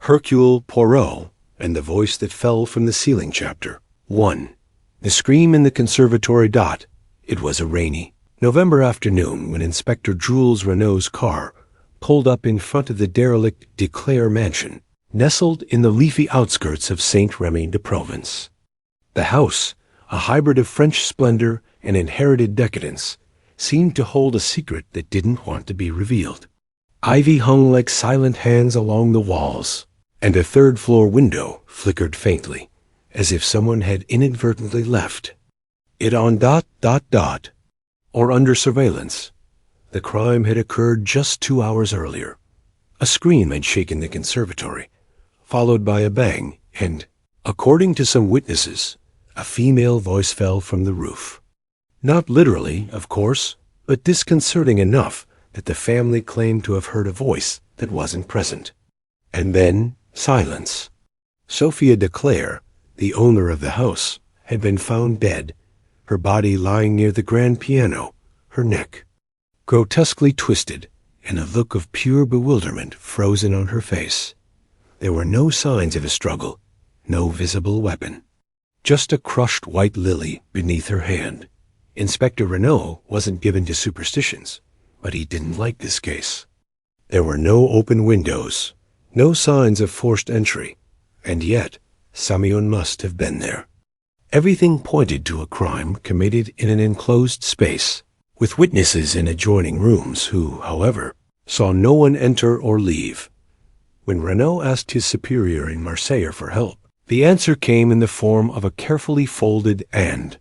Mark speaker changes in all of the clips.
Speaker 1: Hercule Poirot and the Voice That Fell from the Ceiling Chapter 1. The Scream in the Conservatory. It was a rainy November afternoon when Inspector Jules Renault's car pulled up in front of the derelict de Clare mansion, nestled in the leafy outskirts of Saint-Rémy-de-Provence. The house, a hybrid of French splendor and inherited decadence, seemed to hold a secret that didn't want to be revealed. Ivy hung like silent hands along the walls, and a third-floor window flickered faintly, as if someone had inadvertently left it on ... or under surveillance. The crime had occurred just 2 hours earlier. A scream had shaken the conservatory, followed by a bang, and, according to some witnesses, a female voice fell from the roof. Not literally, of course, but disconcerting enough that the family claimed to have heard a voice that wasn't present. And then, silence. Sophia de Clare, the owner of the house, had been found dead, her body lying near the grand piano, her neck grotesquely twisted, and a look of pure bewilderment frozen on her face. There were no signs of a struggle, no visible weapon. Just a crushed white lily beneath her hand. Inspector Renault wasn't given to superstitions, but he didn't like this case. There were no open windows, no signs of forced entry, and yet someone must have been there. Everything pointed to a crime committed in an enclosed space, with witnesses in adjoining rooms who, however, saw no one enter or leave. When Renault asked his superior in Marseille for help, the answer came in the form of a carefully folded and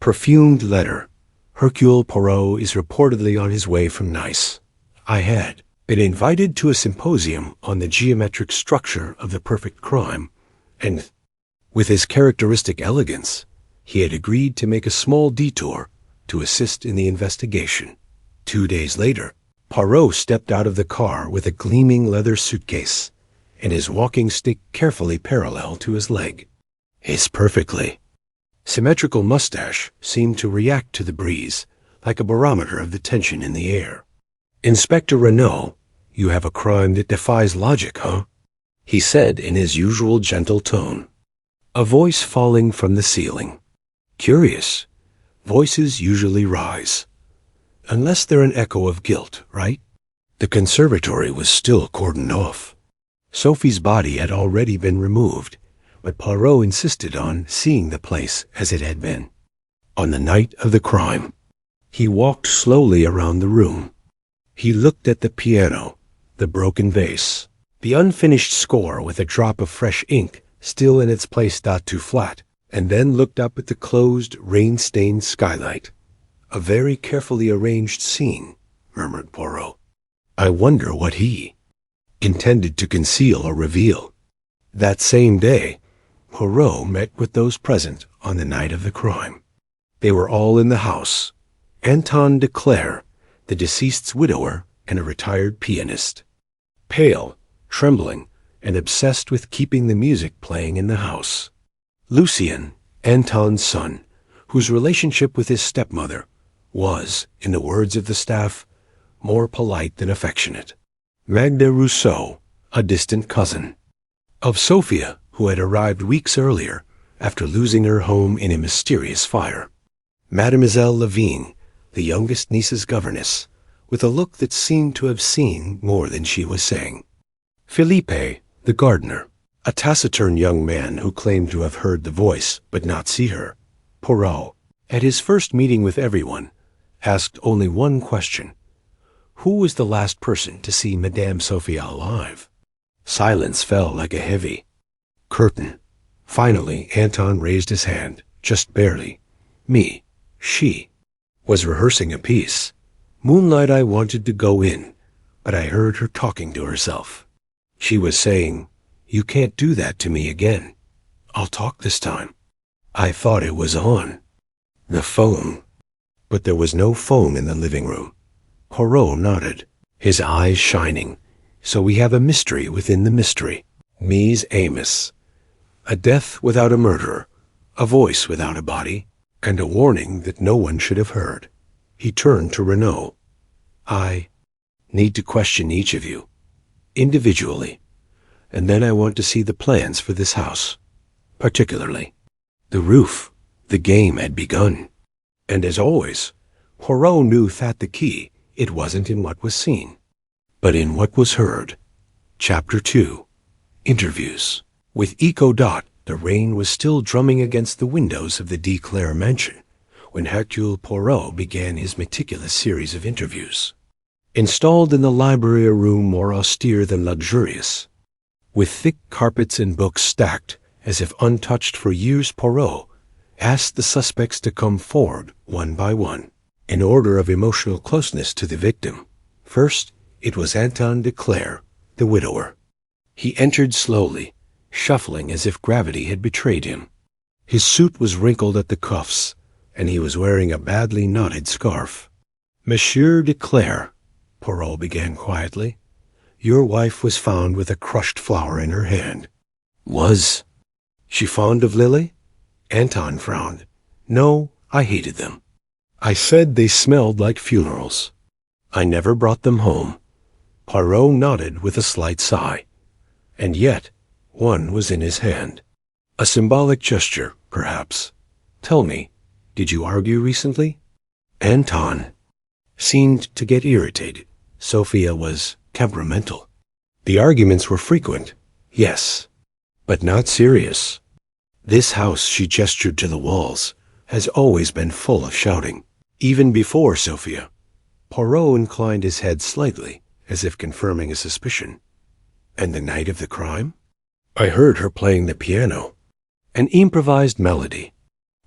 Speaker 1: perfumed letter. Hercule Poirot is reportedly on his way from Nice. I had been invited to a symposium on the geometric structure of the perfect crime, and, with his characteristic elegance, he had agreed to make a small detour to assist in the investigation. 2 days later, Poirot stepped out of the car with a gleaming leather suitcase and his walking stick carefully parallel to his leg. His perfectly symmetrical mustache seemed to react to the breeze like a barometer of the tension in the air. "Inspector Renault, you have a crime that defies logic, huh?" he said in his usual gentle tone. A voice falling from the ceiling. Curious. Voices usually rise. Unless they're an echo of guilt, right? The conservatory was still cordoned off. Sophie's body had already been removed, but Poirot insisted on seeing the place as it had been. On the night of the crime, he walked slowly around the room. He looked at the piano, the broken vase, the unfinished score with a drop of fresh ink still in its place too flat, and then looked up at the closed, rain-stained skylight. "A very carefully arranged scene," murmured Poirot. "I wonder what he intended to conceal or reveal." That same day, Poirot met with those present on the night of the crime. They were all in the house. Anton de Clare, the deceased's widower and a retired pianist. Pale, trembling, and obsessed with keeping the music playing in the house. Lucien, Anton's son, whose relationship with his stepmother was, in the words of the staff, more polite than affectionate. Magda Rousseau, a distant cousin of Sophia, who had arrived weeks earlier after losing her home in a mysterious fire. Mademoiselle Lavigne, the youngest niece's governess, with a look that seemed to have seen more than she was saying. Philippe, the gardener, a taciturn young man who claimed to have heard the voice but not see her. Poirot, at his first meeting with everyone, asked only one question. Who was the last person to see Madame Sophia alive? Silence fell like a heavy curtain. Finally, Anton raised his hand, just barely. "Me. She was rehearsing a piece. Moonlight. I wanted to go in, but I heard her talking to herself. She was saying, 'You can't do that to me again. I'll talk this time.' I thought it was on the phone." But there was no phone in the living room. Poirot nodded, his eyes shining. "So we have a mystery within the mystery. Mise Amos. A death without a murderer, a voice without a body, and a warning that no one should have heard." He turned to Renault. "I need to question each of you, individually. And then I want to see the plans for this house. Particularly the roof. The game had begun. And as always, Poirot knew that the key, it wasn't in what was seen, but in what was heard. Chapter 2. Interviews. With Echo Dot, the rain was still drumming against the windows of the de Clare mansion when Hercule Poirot began his meticulous series of interviews. Installed in the library, a room more austere than luxurious, with thick carpets and books stacked as if untouched for years, Poirot asked the suspects to come forward one by one, in order of emotional closeness to the victim. First, it was Anton de Clare, the widower. He entered slowly, shuffling as if gravity had betrayed him. His suit was wrinkled at the cuffs, and he was wearing a badly knotted scarf. "Monsieur de Clare," Poirot began quietly, "your wife was found with a crushed flower in her hand." "Was she fond of Lily?" Anton frowned. "No, I hated them. I said they smelled like funerals. I never brought them home." Poirot nodded with a slight sigh. "And yet, one was in his hand. A symbolic gesture, perhaps. Tell me, did you argue recently?" Anton seemed to get irritated. Sophia was temperamental. "The arguments were frequent, yes, but not serious. This house," she gestured to the walls, "has always been full of shouting, even before Sophia." Poirot inclined his head slightly, as if confirming a suspicion. "And the night of the crime?" "I heard her playing the piano, an improvised melody,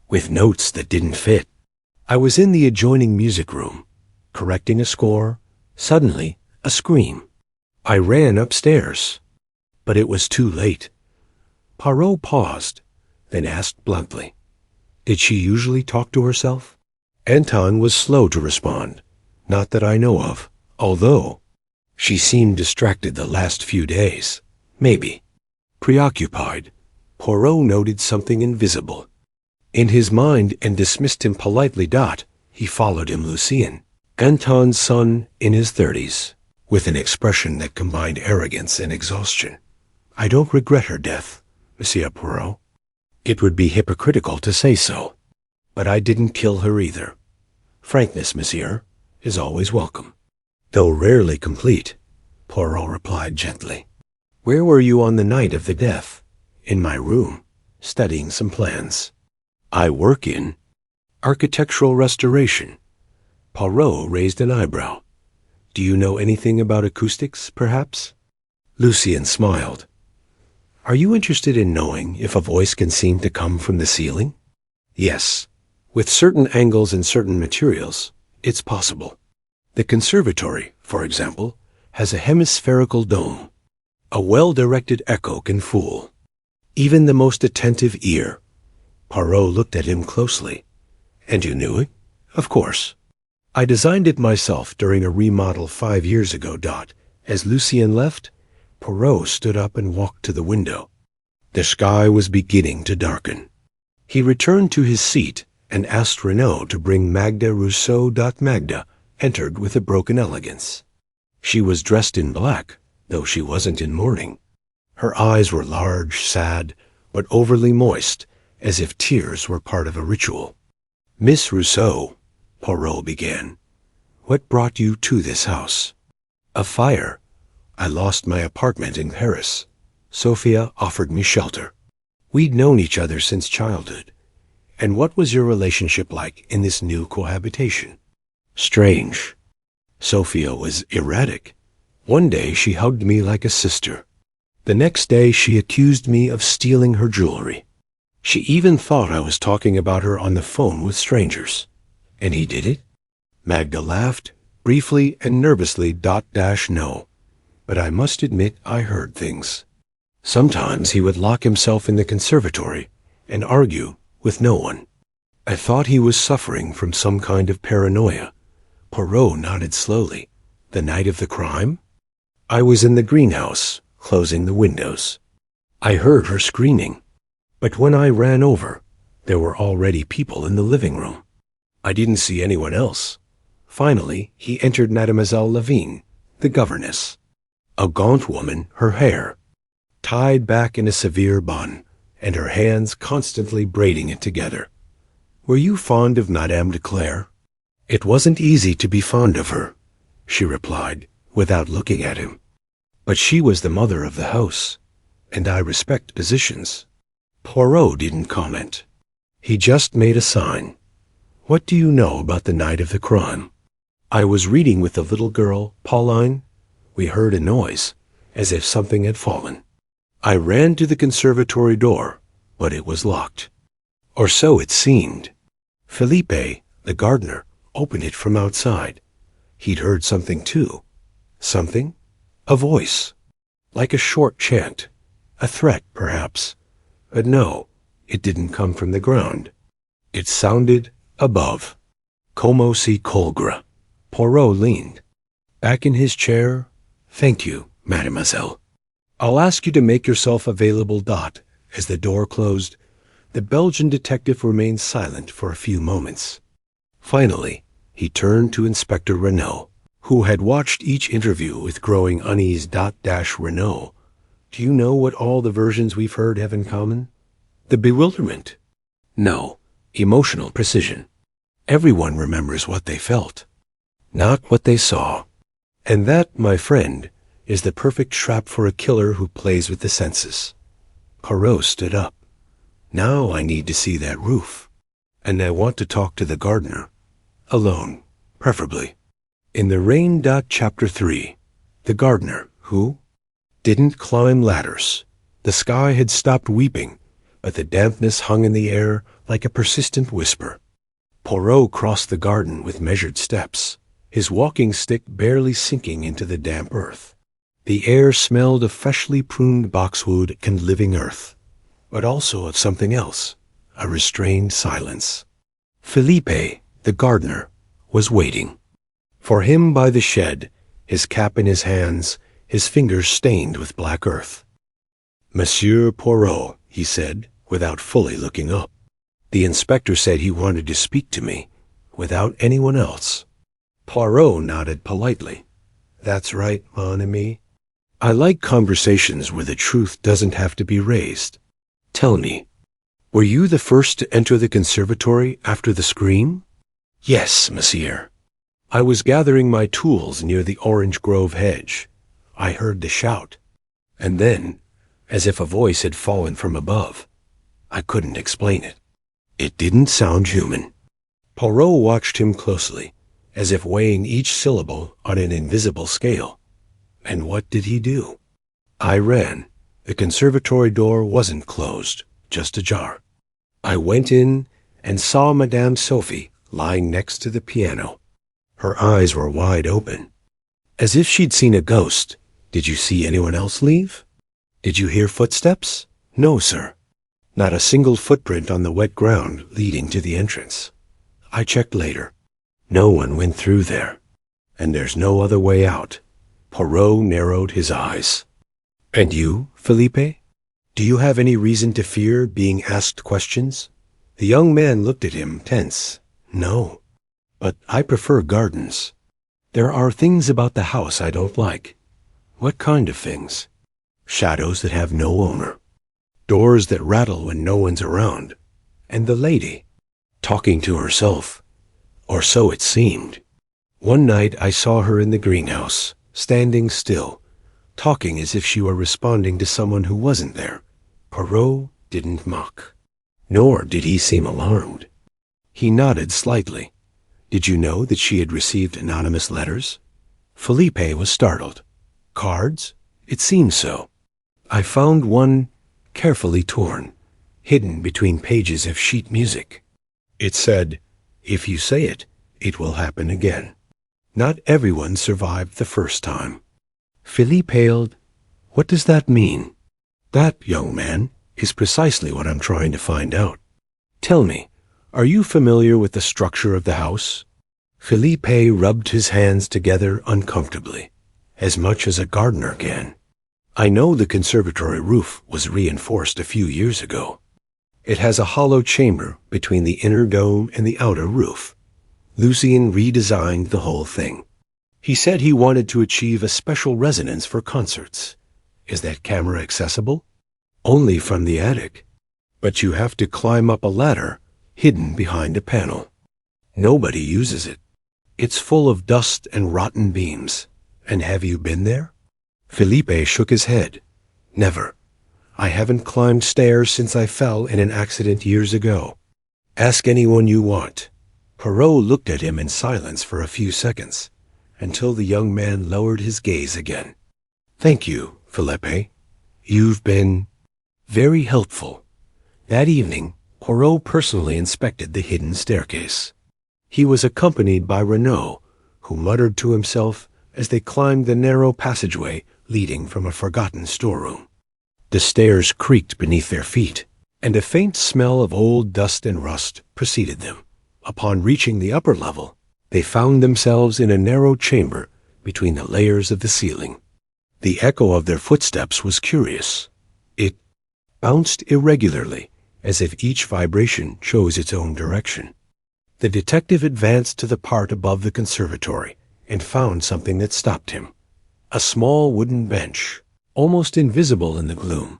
Speaker 1: with notes that didn't fit. I was in the adjoining music room, correcting a score. Suddenly, a scream. I ran upstairs, but it was too late." Poirot paused, then asked bluntly, "Did she usually talk to herself?" Anton was slow to respond. "Not that I know of, although she seemed distracted the last few days. Maybe preoccupied." Poirot noted something invisible in his mind and dismissed him politely. He followed him. Lucien, Anton's son, in his 30s, with an expression that combined arrogance and exhaustion. "I don't regret her death, Monsieur Poirot. It would be hypocritical to say so, but I didn't kill her either. Frankness, monsieur, is always welcome." "Though rarely complete," Poirot replied gently. "Where were you on the night of the death?" "In my room, studying some plans. I work in architectural restoration." Poirot raised an eyebrow. "Do you know anything about acoustics, perhaps?" Lucien smiled. "Are you interested in knowing if a voice can seem to come from the ceiling?" "Yes. With certain angles and certain materials, it's possible. The conservatory, for example, has a hemispherical dome. A well-directed echo can fool even the most attentive ear." Poirot looked at him closely. "And you knew it?" "Of course. I designed it myself during a remodel 5 years ago." As Lucien left, Poirot stood up and walked to the window. The sky was beginning to darken. He returned to his seat and asked Renaud to bring Magda Rousseau. Magda entered with a broken elegance. She was dressed in black, though she wasn't in mourning. Her eyes were large, sad, but overly moist, as if tears were part of a ritual. "Miss Rousseau," Poirot began, "what brought you to this house?" "A fire. I lost my apartment in Paris. Sophia offered me shelter. We'd known each other since childhood." "And what was your relationship like in this new cohabitation?" "Strange. Sophia was erratic. One day she hugged me like a sister. The next day she accused me of stealing her jewelry. She even thought I was talking about her on the phone with strangers." "And he did it?" Magda laughed, briefly and nervously. "No. But I must admit I heard things. Sometimes he would lock himself in the conservatory and argue with no one. I thought he was suffering from some kind of paranoia." Poirot nodded slowly. "The night of the crime?" "I was in the greenhouse, closing the windows. I heard her screaming, but when I ran over, there were already people in the living room. I didn't see anyone else. Finally, he entered Mademoiselle Lavigne, the governess. A gaunt woman, her hair tied back in a severe bun, and her hands constantly braiding it together. Were you fond of Madame de Clare? It wasn't easy to be fond of her, she replied, without looking at him. But she was the mother of the house, and I respect positions. Poirot didn't comment. He just made a sign. What do you know about the night of the crime? I was reading with the little girl, Pauline. We heard a noise, as if something had fallen. I ran to the conservatory door, but it was locked. Or so it seemed. Felipe, the gardener, opened it from outside. He'd heard something too. Something? A voice. Like a short chant. A threat, perhaps. But no, it didn't come from the ground. It sounded above. Como si colgra. Poirot leaned. Back in his chair. Thank you, mademoiselle. I'll ask you to make yourself available. As the door closed, the Belgian detective remained silent for a few moments. Finally, he turned to Inspector Renaud, who had watched each interview with growing unease. Renaud, do you know what all the versions we've heard have in common? The bewilderment? No, emotional precision. Everyone remembers what they felt, not what they saw. And that, my friend, is the perfect trap for a killer who plays with the senses. Poirot stood up. Now I need to see that roof. And I want to talk to the gardener. Alone, preferably. In the Rain. Chapter 3. The gardener, who didn't climb ladders. The sky had stopped weeping, but the dampness hung in the air like a persistent whisper. Poirot crossed the garden with measured steps, his walking stick barely sinking into the damp earth. The air smelled of freshly pruned boxwood and living earth, but also of something else, a restrained silence. Felipe, the gardener, was waiting. For him by the shed, his cap in his hands, his fingers stained with black earth. Monsieur Poirot, he said, without fully looking up. The inspector said he wanted to speak to me, without anyone else. Poirot nodded politely. That's right, mon ami. I like conversations where the truth doesn't have to be raised. Tell me, were you the first to enter the conservatory after the scream? Yes, monsieur. I was gathering my tools near the orange grove hedge. I heard the shout. And then, as if a voice had fallen from above, I couldn't explain it. It didn't sound human. Poirot watched him closely, as if weighing each syllable on an invisible scale. And what did he do? I ran. The conservatory door wasn't closed, just ajar. I went in and saw Madame Sophie lying next to the piano. Her eyes were wide open, as if she'd seen a ghost. Did you see anyone else leave? Did you hear footsteps? No, sir. Not a single footprint on the wet ground leading to the entrance. I checked later. No one went through there. And there's no other way out. Poirot narrowed his eyes. And you, Felipe? Do you have any reason to fear being asked questions? The young man looked at him, tense. No. But I prefer gardens. There are things about the house I don't like. What kind of things? Shadows that have no owner. Doors that rattle when no one's around. And the lady, talking to herself. Or so it seemed. One night I saw her in the greenhouse, standing still, talking as if she were responding to someone who wasn't there. Poirot didn't mock. Nor did he seem alarmed. He nodded slightly. Did you know that she had received anonymous letters? Felipe was startled. Cards? It seemed so. I found one carefully torn, hidden between pages of sheet music. It said, if you say it, it will happen again. Not everyone survived the first time. Philippe paled. What does that mean? That, young man, is precisely what I'm trying to find out. Tell me, are you familiar with the structure of the house? Philippe rubbed his hands together uncomfortably, as much as a gardener can. I know the conservatory roof was reinforced a few years ago. It has a hollow chamber between the inner dome and the outer roof. Lucien redesigned the whole thing. He said he wanted to achieve a special resonance for concerts. Is that camera accessible? Only from the attic. But you have to climb up a ladder hidden behind a panel. Nobody uses it. It's full of dust and rotten beams. And have you been there? Felipe shook his head. Never. I haven't climbed stairs since I fell in an accident years ago. Ask anyone you want. Poirot looked at him in silence for a few seconds, until the young man lowered his gaze again. Thank you, Felipe. You've been very helpful. That evening, Poirot personally inspected the hidden staircase. He was accompanied by Renaud, who muttered to himself as they climbed the narrow passageway leading from a forgotten storeroom. The stairs creaked beneath their feet, and a faint smell of old dust and rust preceded them. Upon reaching the upper level, they found themselves in a narrow chamber between the layers of the ceiling. The echo of their footsteps was curious. It bounced irregularly, as if each vibration chose its own direction. The detective advanced to the part above the conservatory and found something that stopped him. A small wooden bench, almost invisible in the gloom,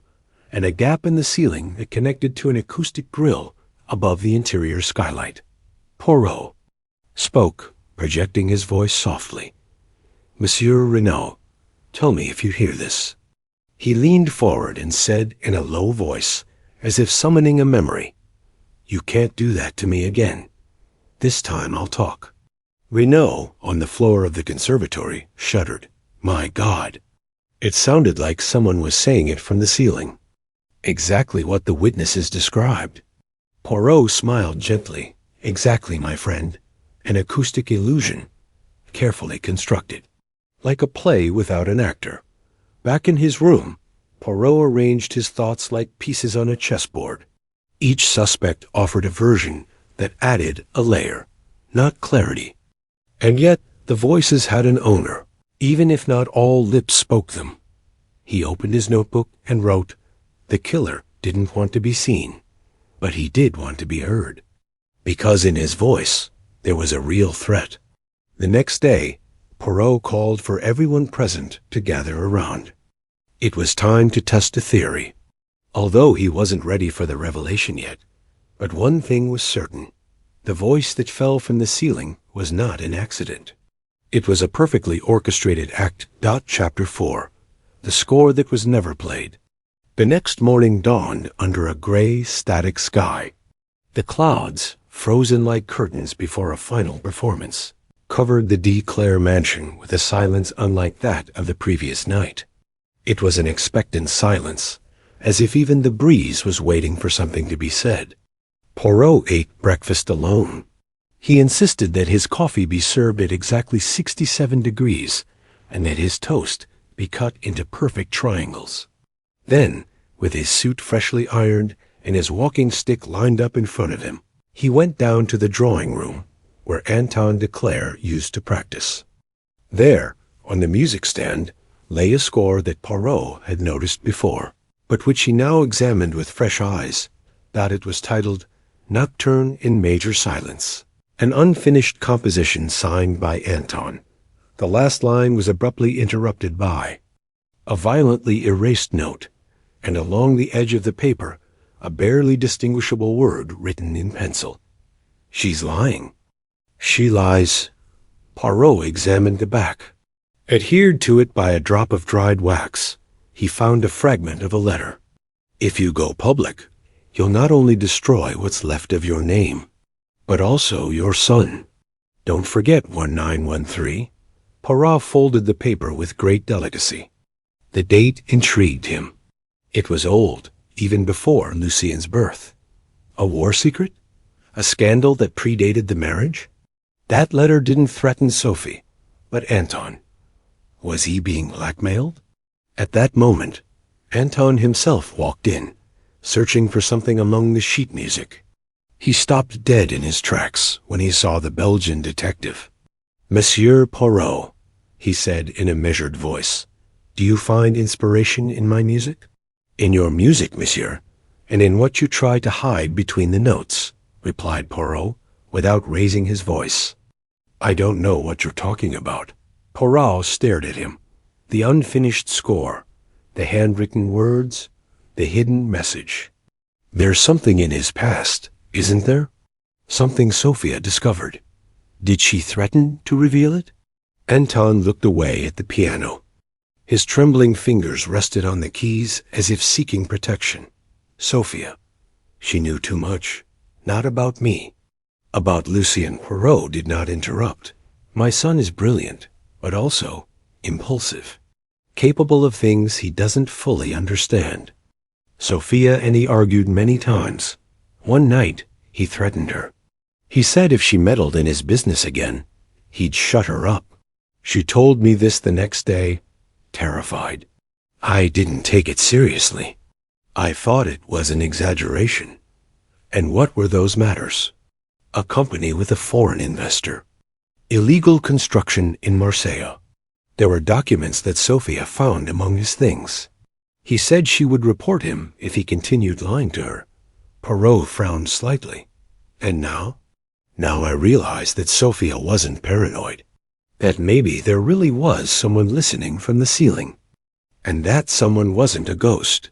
Speaker 1: and a gap in the ceiling that connected to an acoustic grill above the interior skylight. Poirot spoke, projecting his voice softly. Monsieur Renaud, tell me if you hear this. He leaned forward and said in a low voice, as if summoning a memory, You can't do that to me again. This time I'll talk. Renaud, on the floor of the conservatory, shuddered. My God! It sounded like someone was saying it from the ceiling. Exactly what the witnesses described. Poirot smiled gently. Exactly, my friend. An acoustic illusion, carefully constructed. Like a play without an actor. Back in his room, Poirot arranged his thoughts like pieces on a chessboard. Each suspect offered a version that added a layer, not clarity. And yet the voices had an owner, even if not all lips spoke them. He opened his notebook and wrote, The killer didn't want to be seen, but he did want to be heard. Because in his voice, there was a real threat. The next day, Poirot called for everyone present to gather around. It was time to test a theory, although he wasn't ready for the revelation yet. But one thing was certain. The voice that fell from the ceiling was not an accident. It was a perfectly orchestrated act. Chapter 4. The score that was never played. The next morning dawned under a gray, static sky. The clouds, frozen like curtains before a final performance, covered the D. Clare mansion with a silence unlike that of the previous night. It was an expectant silence, as if even the breeze was waiting for something to be said. Poirot ate breakfast alone. He insisted that his coffee be served at exactly 67 degrees, and that his toast be cut into perfect triangles. Then, with his suit freshly ironed and his walking stick lined up in front of him, he went down to the drawing room, where Anton de Clare used to practice. There, on the music stand, lay a score that Poirot had noticed before, but which he now examined with fresh eyes. That it was titled Nocturne in Major Silence, an unfinished composition signed by Anton. The last line was abruptly interrupted by a violently erased note, and along the edge of the paper, a barely distinguishable word written in pencil. She's lying. She lies. Poirot examined the back. Adhered to it by a drop of dried wax, he found a fragment of a letter. If you go public, you'll not only destroy what's left of your name, but also your son. Don't forget 1913. Poirot folded the paper with great delicacy. The date intrigued him. It was old, even before Lucien's birth. A war secret? A scandal that predated the marriage? That letter didn't threaten Sophie, but Anton. Was he being blackmailed? At that moment, Anton himself walked in, searching for something among the sheet music. He stopped dead in his tracks when he saw the Belgian detective. Monsieur Poirot, he said in a measured voice, do you find inspiration in my music? In your music, monsieur, and in what you try to hide between the notes, replied Poirot, without raising his voice. I don't know what you're talking about. Poirot stared at him. The unfinished score, The handwritten words, the hidden message. There's something in his past, isn't there? Something Sophia discovered. Did she threaten to reveal it? Anton looked away at the piano. His trembling fingers rested on the keys as if seeking protection. Sophia. She knew too much. Not about me. About Lucien Poirot did not interrupt. My son is brilliant, but also impulsive. Capable of things he doesn't fully understand. Sophia and he argued many times. One night, he threatened her. He said if she meddled in his business again, he'd shut her up. She told me this the next day, terrified. I didn't take it seriously. I thought it was an exaggeration. And what were those matters? A company with a foreign investor. Illegal construction in Marseille. There were documents that Sophia found among his things. He said she would report him if he continued lying to her. Poirot frowned slightly. And now? Now I realized that Sophia wasn't paranoid. That maybe there really was someone listening from the ceiling. And that someone wasn't a ghost,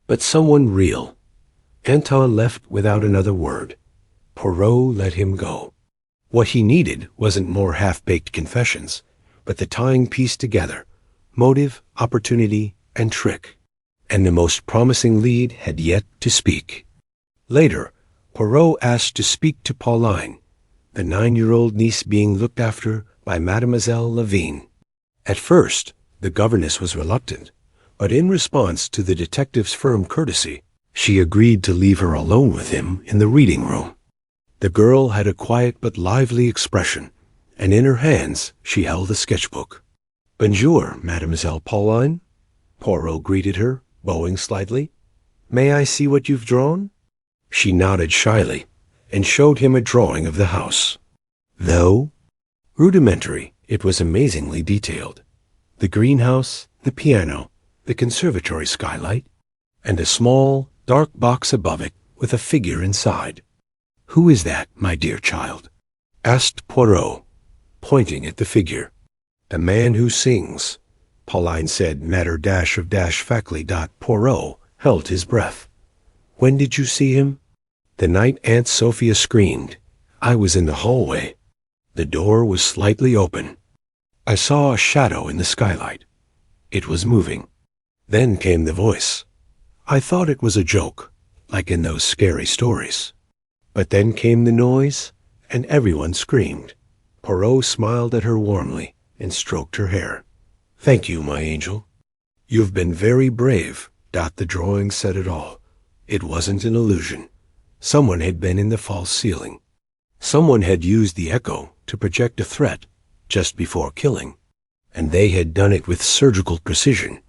Speaker 1: but someone real. Anton left without another word. Poirot let him go. What he needed wasn't more half-baked confessions, but the tying piece together, motive, opportunity, and trick. And the most promising lead had yet to speak. Later, Poirot asked to speak to Pauline, the 9-year-old niece being looked after by Mademoiselle Lavigne. At first, the governess was reluctant, but in response to the detective's firm courtesy, she agreed to leave her alone with him in the reading room. The girl had a quiet but lively expression, and in her hands she held a sketchbook. "Bonjour, Mademoiselle Pauline," Poirot greeted her, bowing slightly. "May I see what you've drawn?" She nodded shyly, and showed him a drawing of the house. Though rudimentary, it was amazingly detailed. The greenhouse, the piano, the conservatory skylight, and a small, dark box above it with a figure inside. "Who is that, my dear child?" asked Poirot, pointing at the figure. "The man who sings," Pauline said, matter-of-factly. Poirot held his breath. "When did you see him?" "The night Aunt Sophia screamed. I was in the hallway. The door was slightly open. I saw a shadow in the skylight. It was moving. Then came the voice. I thought it was a joke, like in those scary stories. But then came the noise, and everyone screamed." Poirot smiled at her warmly and stroked her hair. "Thank you, my angel. You've been very brave." The drawing said it all. It wasn't an illusion. Someone had been in the false ceiling. Someone had used the echo to project a threat just before killing, and they had done it with surgical precision,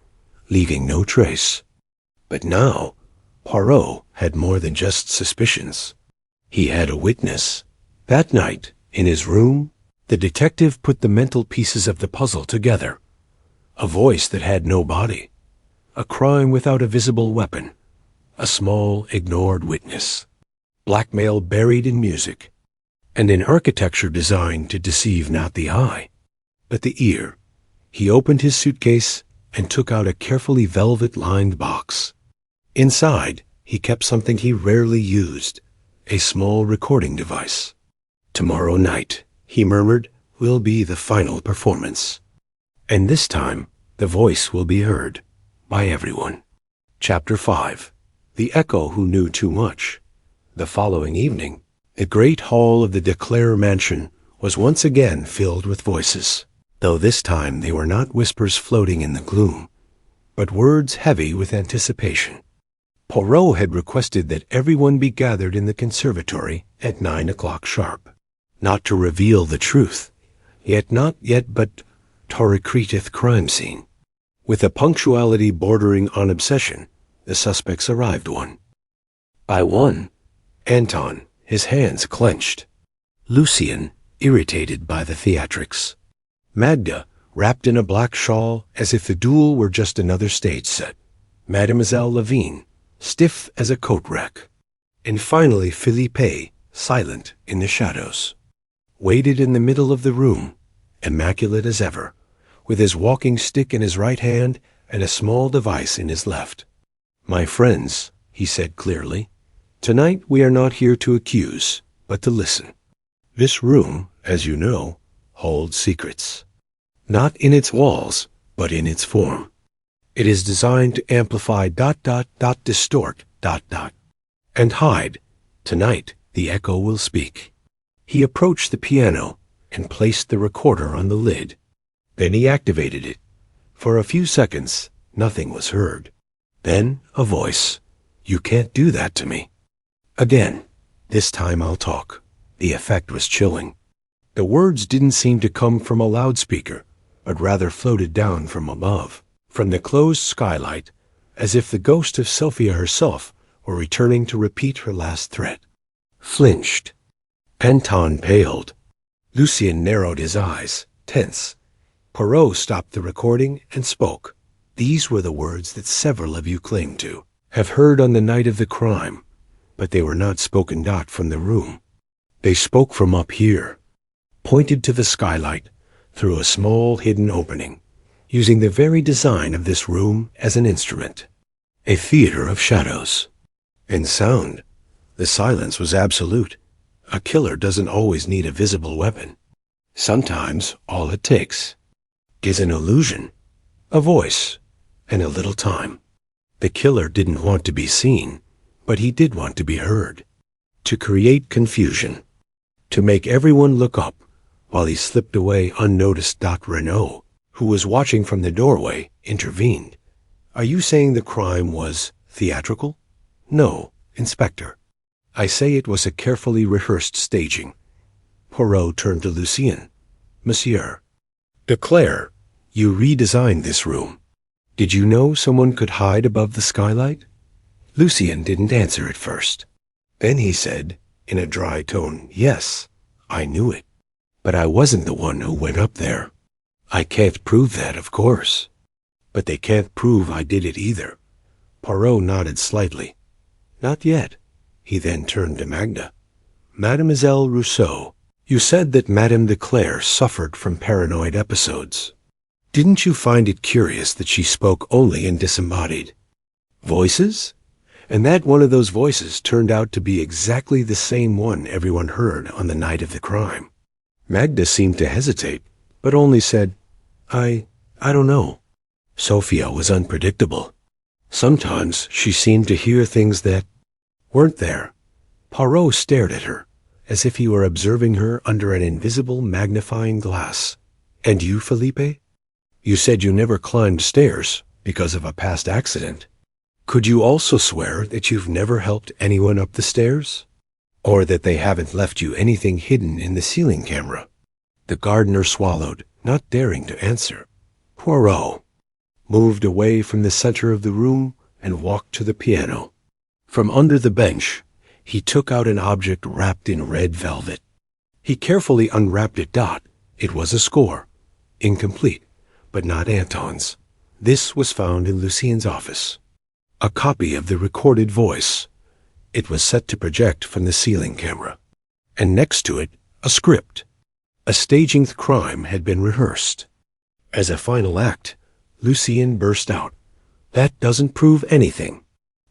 Speaker 1: leaving no trace. But now, Poirot had more than just suspicions. He had a witness. That night, in his room, the detective put the mental pieces of the puzzle together. A voice that had no body. A crime without a visible weapon. A small, ignored witness. Blackmail buried in music. And in architecture designed to deceive not the eye, but the ear. He opened his suitcase and took out a carefully velvet-lined box. Inside, he kept something he rarely used, a small recording device. "Tomorrow night," he murmured, "will be the final performance. And this time, the voice will be heard by everyone." Chapter 5. The Echo Who Knew Too Much. The following evening, the great hall of the de Clare mansion was once again filled with voices, though this time they were not whispers floating in the gloom, but words heavy with anticipation. Poirot had requested that everyone be gathered in the conservatory at 9 o'clock sharp, not to reveal the truth, yet not yet but to recreate crime scene. With a punctuality bordering on obsession, the suspects arrived one by one. Anton, his hands clenched. Lucien, irritated by the theatrics. Magda, wrapped in a black shawl as if the duel were just another stage set. Mademoiselle Lavigne, stiff as a coat rack. And finally Philippe, silent in the shadows. Waited in the middle of the room, immaculate as ever, with his walking stick in his right hand and a small device in his left. "My friends," he said clearly, "tonight we are not here to accuse, but to listen. This room, as you know, holds secrets. Not in its walls, but in its form. It is designed to amplify ... distort ... and hide. Tonight, the echo will speak." He approached the piano and placed the recorder on the lid. Then he activated it. For a few seconds, nothing was heard. Then a voice. "You can't do that to me." Again. "This time I'll talk." The effect was chilling. The words didn't seem to come from a loudspeaker, but rather floated down from above, from the closed skylight, as if the ghost of Sophia herself were returning to repeat her last threat. Flinched. Anton paled. Lucien narrowed his eyes, tense. Poirot stopped the recording and spoke. "These were the words that several of you claimed to have heard on the night of the crime, but they were not spoken from the room. They spoke from up here," pointed to the skylight, through a small hidden opening, using the very design of this room as an instrument. A theater of shadows. In sound, the silence was absolute. A killer doesn't always need a visible weapon. Sometimes all it takes is an illusion, a voice, and a little time. The killer didn't want to be seen, but he did want to be heard. To create confusion. To make everyone look up while he slipped away unnoticed. Renaud, who was watching from the doorway, intervened. "Are you saying the crime was theatrical?" "No, Inspector. I say it was a carefully rehearsed staging." Poirot turned to Lucien. "Monsieur, declare, you redesigned this room. Did you know someone could hide above the skylight?" Lucien didn't answer at first. Then he said, in a dry tone, "Yes, I knew it. But I wasn't the one who went up there. I can't prove that, of course. But they can't prove I did it either." Poirot nodded slightly. "Not yet." He then turned to Magda. "Mademoiselle Rousseau, you said that Madame de Clare suffered from paranoid episodes. Didn't you find it curious that she spoke only in disembodied voices? And that one of those voices turned out to be exactly the same one everyone heard on the night of the crime?" Magda seemed to hesitate, but only said, I don't know." Sophia was unpredictable. Sometimes she seemed to hear things that weren't there. Poirot stared at her, as if he were observing her under an invisible magnifying glass. "And you, Felipe? You said you never climbed stairs because of a past accident. Could you also swear that you've never helped anyone up the stairs? Or that they haven't left you anything hidden in the ceiling camera?" The gardener swallowed, not daring to answer. Poirot moved away from the center of the room and walked to the piano. From under the bench, he took out an object wrapped in red velvet. He carefully unwrapped it. It was a score. Incomplete, but not Anton's. This was found in Lucien's office. A copy of the recorded voice. It was set to project from the ceiling camera. And next to it, a script. A staging the crime had been rehearsed. As a final act, Lucien burst out, "That doesn't prove anything.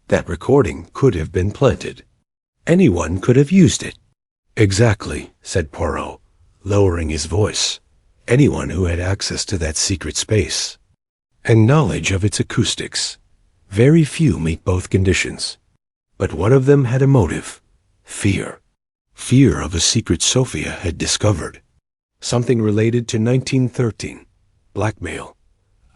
Speaker 1: That recording could have been planted. Anyone could have used it." "Exactly," said Poirot, lowering his voice. "Anyone who had access to that secret space and knowledge of its acoustics. Very few meet both conditions. But one of them had a motive. Fear. Fear of a secret Sophia had discovered. Something related to 1913. Blackmail.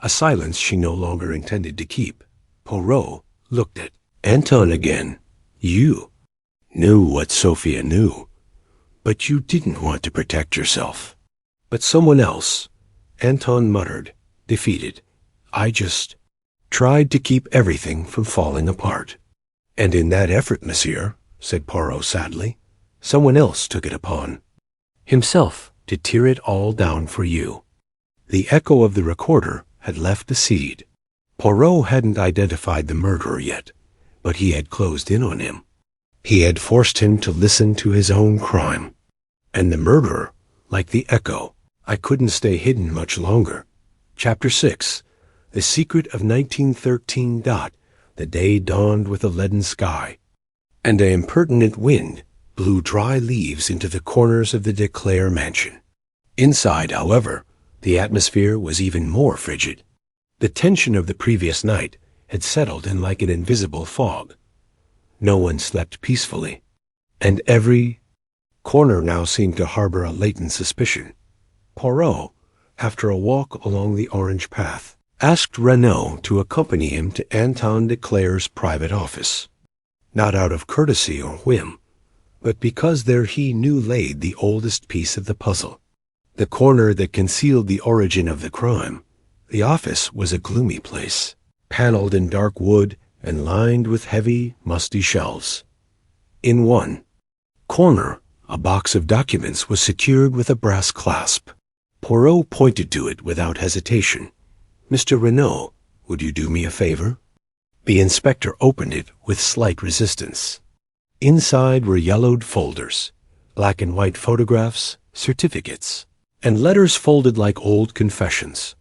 Speaker 1: A silence she no longer intended to keep." Poirot looked at Anton again. "You knew what Sophia knew, but you didn't want to protect yourself." "But someone else," Anton muttered, defeated. "I just tried to keep everything from falling apart." "And in that effort, monsieur," said Poirot sadly, "someone else took it upon himself to tear it all down for you." The echo of the recorder had left a seed. Poirot hadn't identified the murderer yet, but he had closed in on him. He had forced him to listen to his own crime. And the murderer, like the echo, I couldn't stay hidden much longer. Chapter 6. The secret of 1913. The day dawned with a leaden sky, and an impertinent wind blew dry leaves into the corners of the de Clare mansion. Inside, however, the atmosphere was even more frigid. The tension of the previous night had settled in like an invisible fog. No one slept peacefully, and every corner now seemed to harbor a latent suspicion. Poirot, after a walk along the orange path, asked Renaud to accompany him to Anton de Clare's private office, not out of courtesy or whim, but because there he knew laid the oldest piece of the puzzle, the corner that concealed the origin of the crime. The office was a gloomy place, paneled in dark wood and lined with heavy, musty shelves. In one corner, a box of documents was secured with a brass clasp. Poirot pointed to it without hesitation. "Mr. Renaud, would you do me a favor?" The inspector opened it with slight resistance. Inside were yellowed folders, black and white photographs, certificates, and letters folded like old confessions.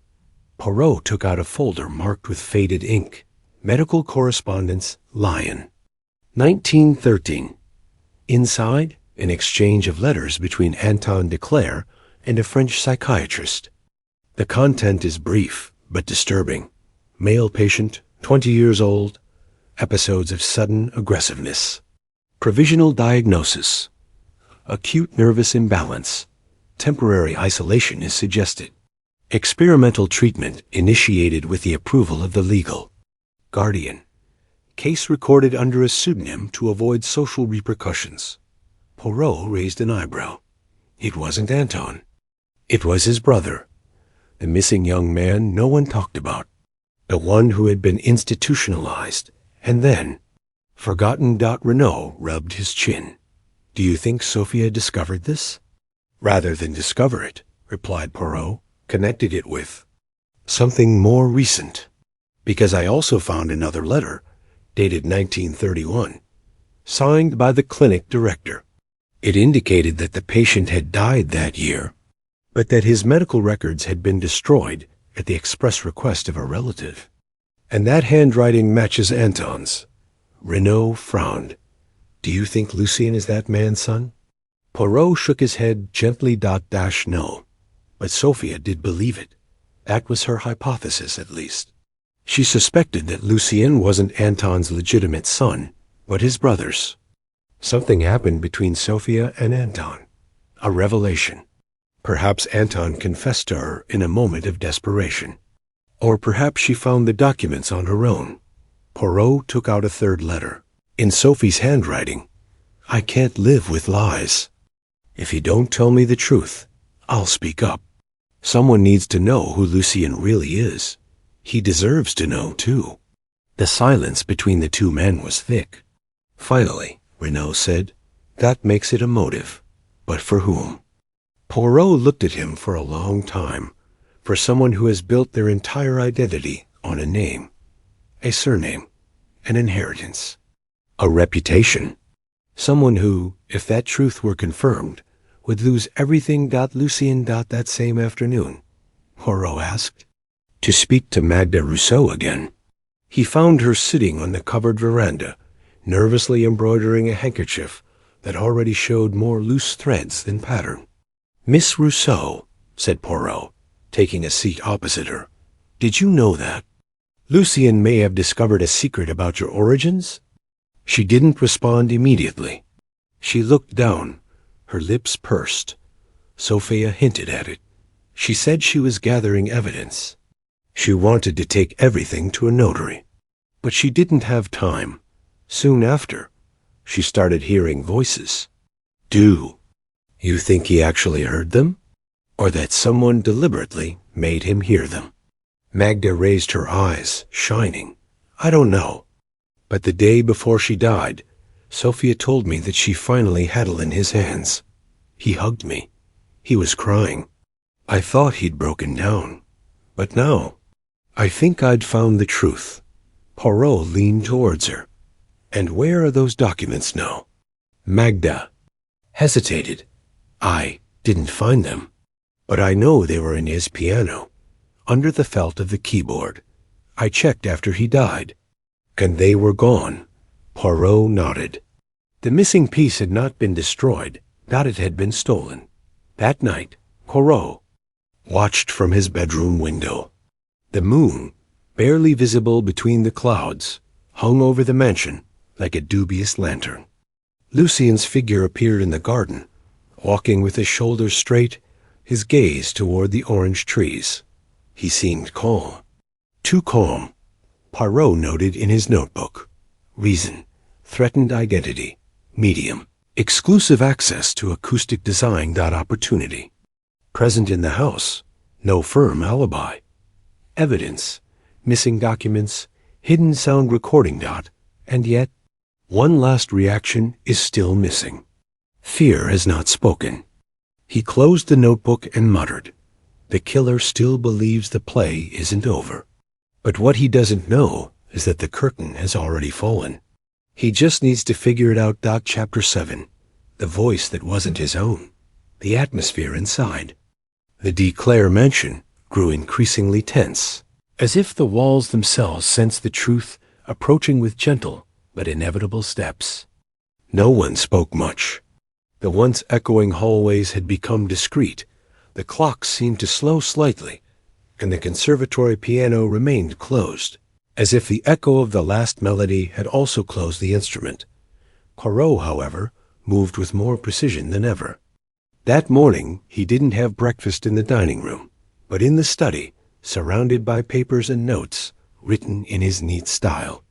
Speaker 1: Poirot took out a folder marked with faded ink. Medical Correspondence, Lyon. 1913. Inside, an exchange of letters between Anton de Clare and a French psychiatrist. The content is brief but disturbing. Male patient, 20 years old, episodes of sudden aggressiveness. Provisional diagnosis: acute nervous imbalance. Temporary isolation is suggested. Experimental treatment initiated with the approval of the legal guardian. Case recorded under a pseudonym to avoid social repercussions. Poirot raised an eyebrow. It wasn't Anton. It was his brother, the missing young man no one talked about, the one who had been institutionalized and then forgotten. Renaud rubbed his chin. "Do you think Sophia discovered this?" "Rather than discover it," replied Poirot, "connected it with something more recent. Because I also found another letter, dated 1931, signed by the clinic director. It indicated that the patient had died that year, but that his medical records had been destroyed at the express request of a relative. And that handwriting matches Anton's." Renaud frowned. "Do you think Lucien is that man's son?" Poirot shook his head gently. No. But Sophia did believe it. That was her hypothesis, at least. She suspected that Lucien wasn't Anton's legitimate son, but his brother's. Something happened between Sophia and Anton. A revelation. Perhaps Anton confessed to her in a moment of desperation. Or perhaps she found the documents on her own. Poirot took out a third letter. In Sophie's handwriting: "I can't live with lies. If you don't tell me the truth, I'll speak up. Someone needs to know who Lucien really is. He deserves to know, too." The silence between the two men was thick. Finally, Renaud said, "That makes it a motive. But for whom?" Poirot looked at him for a long time. For someone who has built their entire identity on a name, a surname, an inheritance, a reputation. Someone who, if that truth were confirmed, would lose everything. Lucien. That same afternoon, Poirot asked to speak to Magda Rousseau again. He found her sitting on the covered veranda, nervously embroidering a handkerchief that already showed more loose threads than pattern. "Miss Rousseau," said Poirot, taking a seat opposite her, "did you know that Lucien may have discovered a secret about your origins?" She didn't respond immediately. She looked down, her lips pursed. Sophia hinted at it. She said she was gathering evidence. She wanted to take everything to a notary. But she didn't have time. Soon after, she started hearing voices. "Do you think he actually heard them? Or that someone deliberately made him hear them?" Magda raised her eyes, shining. "I don't know. But the day before she died, Sophia told me that she finally had it in his hands. He hugged me. He was crying. I thought he'd broken down. But now, I think I'd found the truth." Poirot leaned towards her. "And where are those documents now?" Magda hesitated. "I didn't find them. But I know they were in his piano, under the felt of the keyboard. I checked after he died. And they were gone. Poirot nodded. The missing piece had not been destroyed, not it had been stolen. That night, Poirot watched from his bedroom window. The moon, barely visible between the clouds, hung over the mansion like a dubious lantern. Lucien's figure appeared in the garden, walking with his shoulders straight, his gaze toward the orange trees. He seemed calm. Too calm. Poirot noted in his notebook. Reason, threatened identity, medium, exclusive access to acoustic design. Opportunity. Present in the house, no firm alibi. Evidence, missing documents, hidden sound recording. And yet, one last reaction is still missing. Fear has not spoken. He closed the notebook and muttered, "The killer still believes the play isn't over." But what he doesn't know is that the curtain has already fallen. He just needs to figure it out. Chapter 7. The voice that wasn't his own. The atmosphere inside. The De Clare mansion grew increasingly tense, as if the walls themselves sensed the truth approaching with gentle but inevitable steps. No one spoke much. The once echoing hallways had become discreet. The clocks seemed to slow slightly, and the conservatory piano remained closed, as if the echo of the last melody had also closed the instrument. Poirot, however, moved with more precision than ever. That morning he didn't have breakfast in the dining room, but in the study, surrounded by papers and notes, written in his neat style.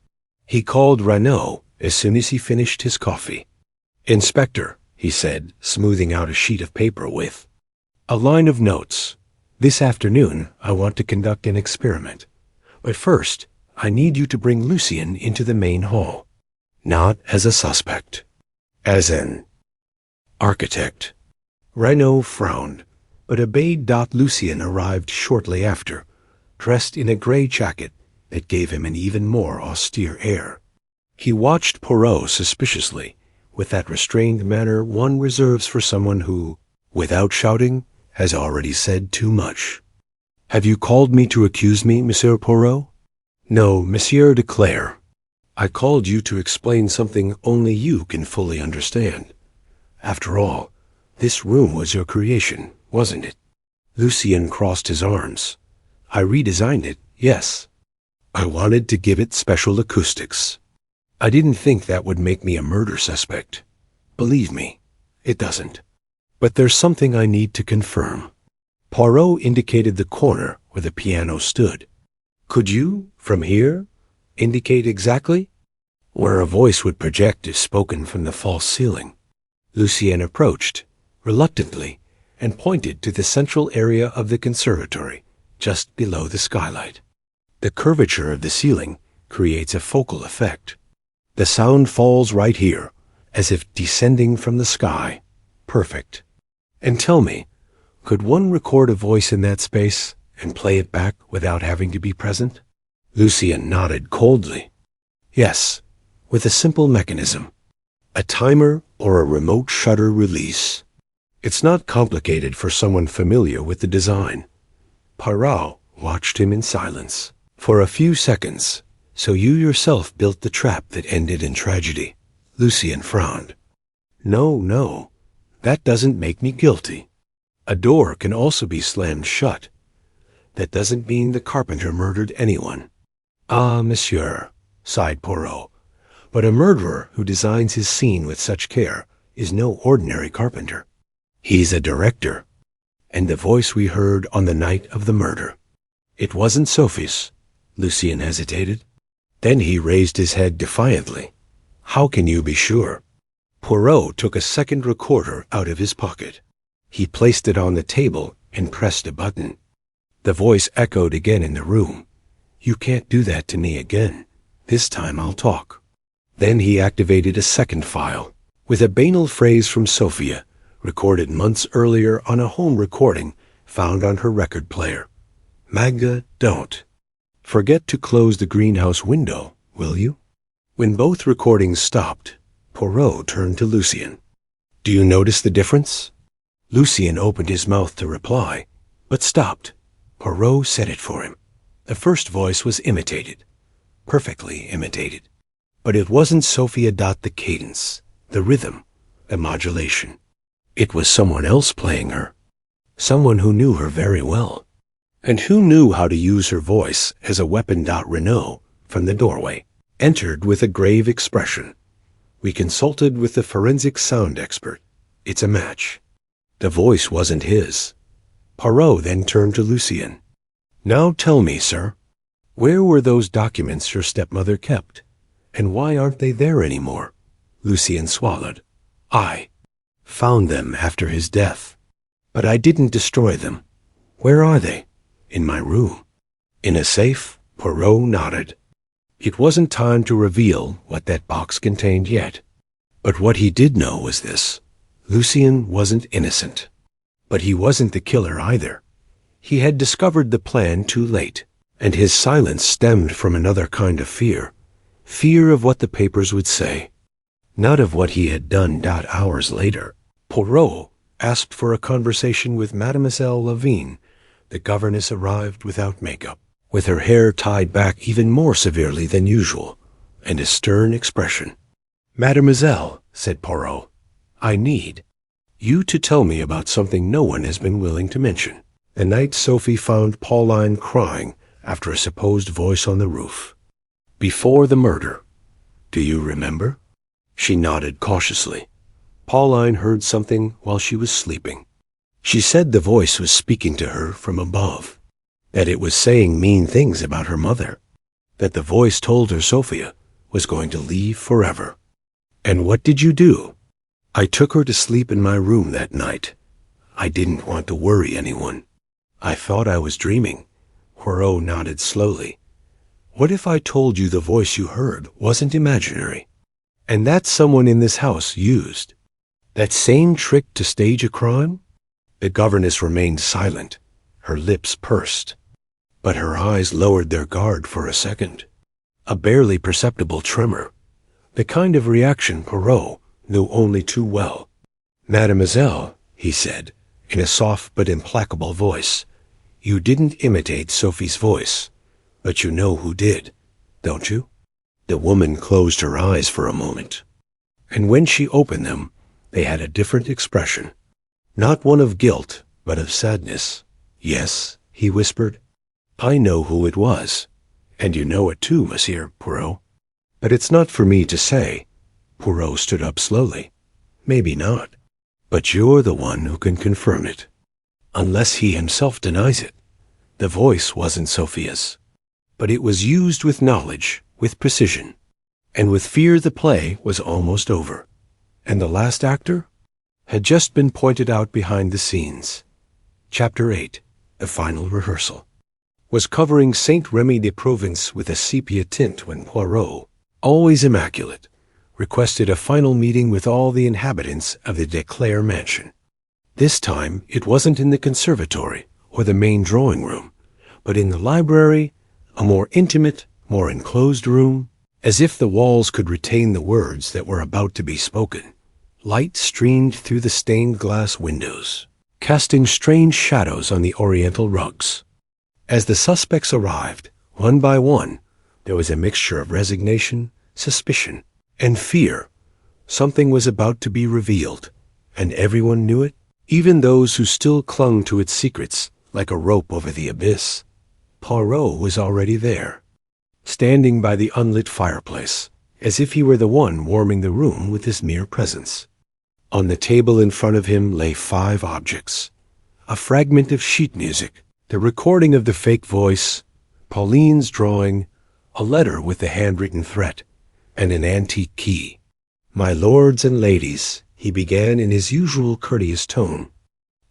Speaker 1: He called Renaud as soon as he finished his coffee. "Inspector," he said, smoothing out a sheet of paper with a line of notes. "This afternoon I want to conduct an experiment. But first, I need you to bring Lucien into the main hall. Not as a suspect. As an architect." Renaud frowned, but obeyed. Lucien arrived shortly after, dressed in a gray jacket that gave him an even more austere air. He watched Poirot suspiciously, with that restrained manner one reserves for someone who, without shouting, has already said too much. "Have you called me to accuse me, Monsieur Poirot?" "No, Monsieur de Clare. I called you to explain something only you can fully understand. After all, this room was your creation, wasn't it?" Lucien crossed his arms. "I redesigned it, yes. I wanted to give it special acoustics. I didn't think that would make me a murder suspect. Believe me, it doesn't. But there's something I need to confirm." Poirot indicated the corner where the piano stood. "Could you, from here, indicate exactly where a voice would project if spoken from the false ceiling?" Lucien approached, reluctantly, and pointed to the central area of the conservatory, just below the skylight. The curvature of the ceiling creates a focal effect. The sound falls right here, as if descending from the sky. Perfect. And tell me, could one record a voice in that space and play it back without having to be present? Lucien nodded coldly. Yes, with a simple mechanism. A timer or a remote shutter release. It's not complicated for someone familiar with the design. Poirot watched him in silence. For a few seconds. "So you yourself built the trap that ended in tragedy?" Lucien frowned. No, that doesn't make me guilty. A door can also be slammed shut. That doesn't mean the carpenter murdered anyone." "Ah, monsieur," sighed Poirot, "but a murderer who designs his scene with such care is no ordinary carpenter. He's a director. And the voice we heard on the night of the murder, it wasn't Sophie's." Lucien hesitated. Then he raised his head defiantly. "How can you be sure?" Poirot took a second recorder out of his pocket. He placed it on the table and pressed a button. The voice echoed again in the room. "You can't do that to me again. This time I'll talk." Then he activated a second file, with a banal phrase from Sophia, recorded months earlier on a home recording found on her record player. "Magda, don't forget to close the greenhouse window, will you?" When both recordings stopped, Poirot turned to Lucien. "Do you notice the difference?" Lucien opened his mouth to reply, but stopped. Poirot said it for him. The first voice was imitated, perfectly imitated. But it wasn't Sophia. The cadence, the rhythm, the modulation. It was someone else playing her. Someone who knew her very well, and who knew how to use her voice as a weapon. Renaud, from the doorway, entered with a grave expression. We consulted with the forensic sound expert. It's a match. The voice wasn't his. Poirot then turned to Lucien. Now tell me, sir, where were those documents your stepmother kept? And why aren't they there anymore? Lucien swallowed. I found them after his death, but I didn't destroy them. Where are they? In my room. In a safe? Poirot nodded. It wasn't time to reveal what that box contained yet. But what he did know was this. Lucien wasn't innocent. But he wasn't the killer either. He had discovered the plan too late, and his silence stemmed from another kind of fear. Fear of what the papers would say, not of what he had done. Hours later, Poirot asked for a conversation with Mademoiselle Lavigne. The governess arrived without makeup, with her hair tied back even more severely than usual, and a stern expression. Mademoiselle, said Poirot, I need you to tell me about something no one has been willing to mention. The night Sophie found Pauline crying after a supposed voice on the roof. Before the murder. Do you remember? She nodded cautiously. Pauline heard something while she was sleeping. She said the voice was speaking to her from above, that it was saying mean things about her mother, that the voice told her Sophia was going to leave forever. And what did you do? I took her to sleep in my room that night. I didn't want to worry anyone. I thought I was dreaming. Poirot nodded slowly. What if I told you the voice you heard wasn't imaginary, and that someone in this house used that same trick to stage a crime? The governess remained silent, her lips pursed, but her eyes lowered their guard for a second. A barely perceptible tremor, the kind of reaction Poirot knew only too well. Mademoiselle, he said, in a soft but implacable voice, you didn't imitate Sophie's voice. But you know who did, don't you? The woman closed her eyes for a moment, and when she opened them, they had a different expression. Not one of guilt, but of sadness. Yes, he whispered. I know who it was, and you know it too, Monsieur Poirot. But it's not for me to say. Poirot stood up slowly. Maybe not, but you're the one who can confirm it. Unless he himself denies it. The voice wasn't Sophia's. But it was used with knowledge, with precision, and with fear. The play was almost over, and the last actor had just been pointed out behind the scenes. Chapter 8, the final rehearsal, was covering Saint Remy de Provence with a sepia tint when Poirot, always immaculate, requested a final meeting with all the inhabitants of the Declare mansion. This time it wasn't in the conservatory or the main drawing room, but in the library, a more intimate, more enclosed room, as if the walls could retain the words that were about to be spoken. Light streamed through the stained glass windows, casting strange shadows on the oriental rugs. As the suspects arrived, one by one, there was a mixture of resignation, suspicion, and fear. Something was about to be revealed, and everyone knew it, even those who still clung to its secrets like a rope over the abyss. Poirot was already there, standing by the unlit fireplace, as if he were the one warming the room with his mere presence. On the table in front of him lay 5 objects: a fragment of sheet music, the recording of the fake voice, Pauline's drawing, a letter with the handwritten threat, and an antique key. My lords and ladies, he began in his usual courteous tone,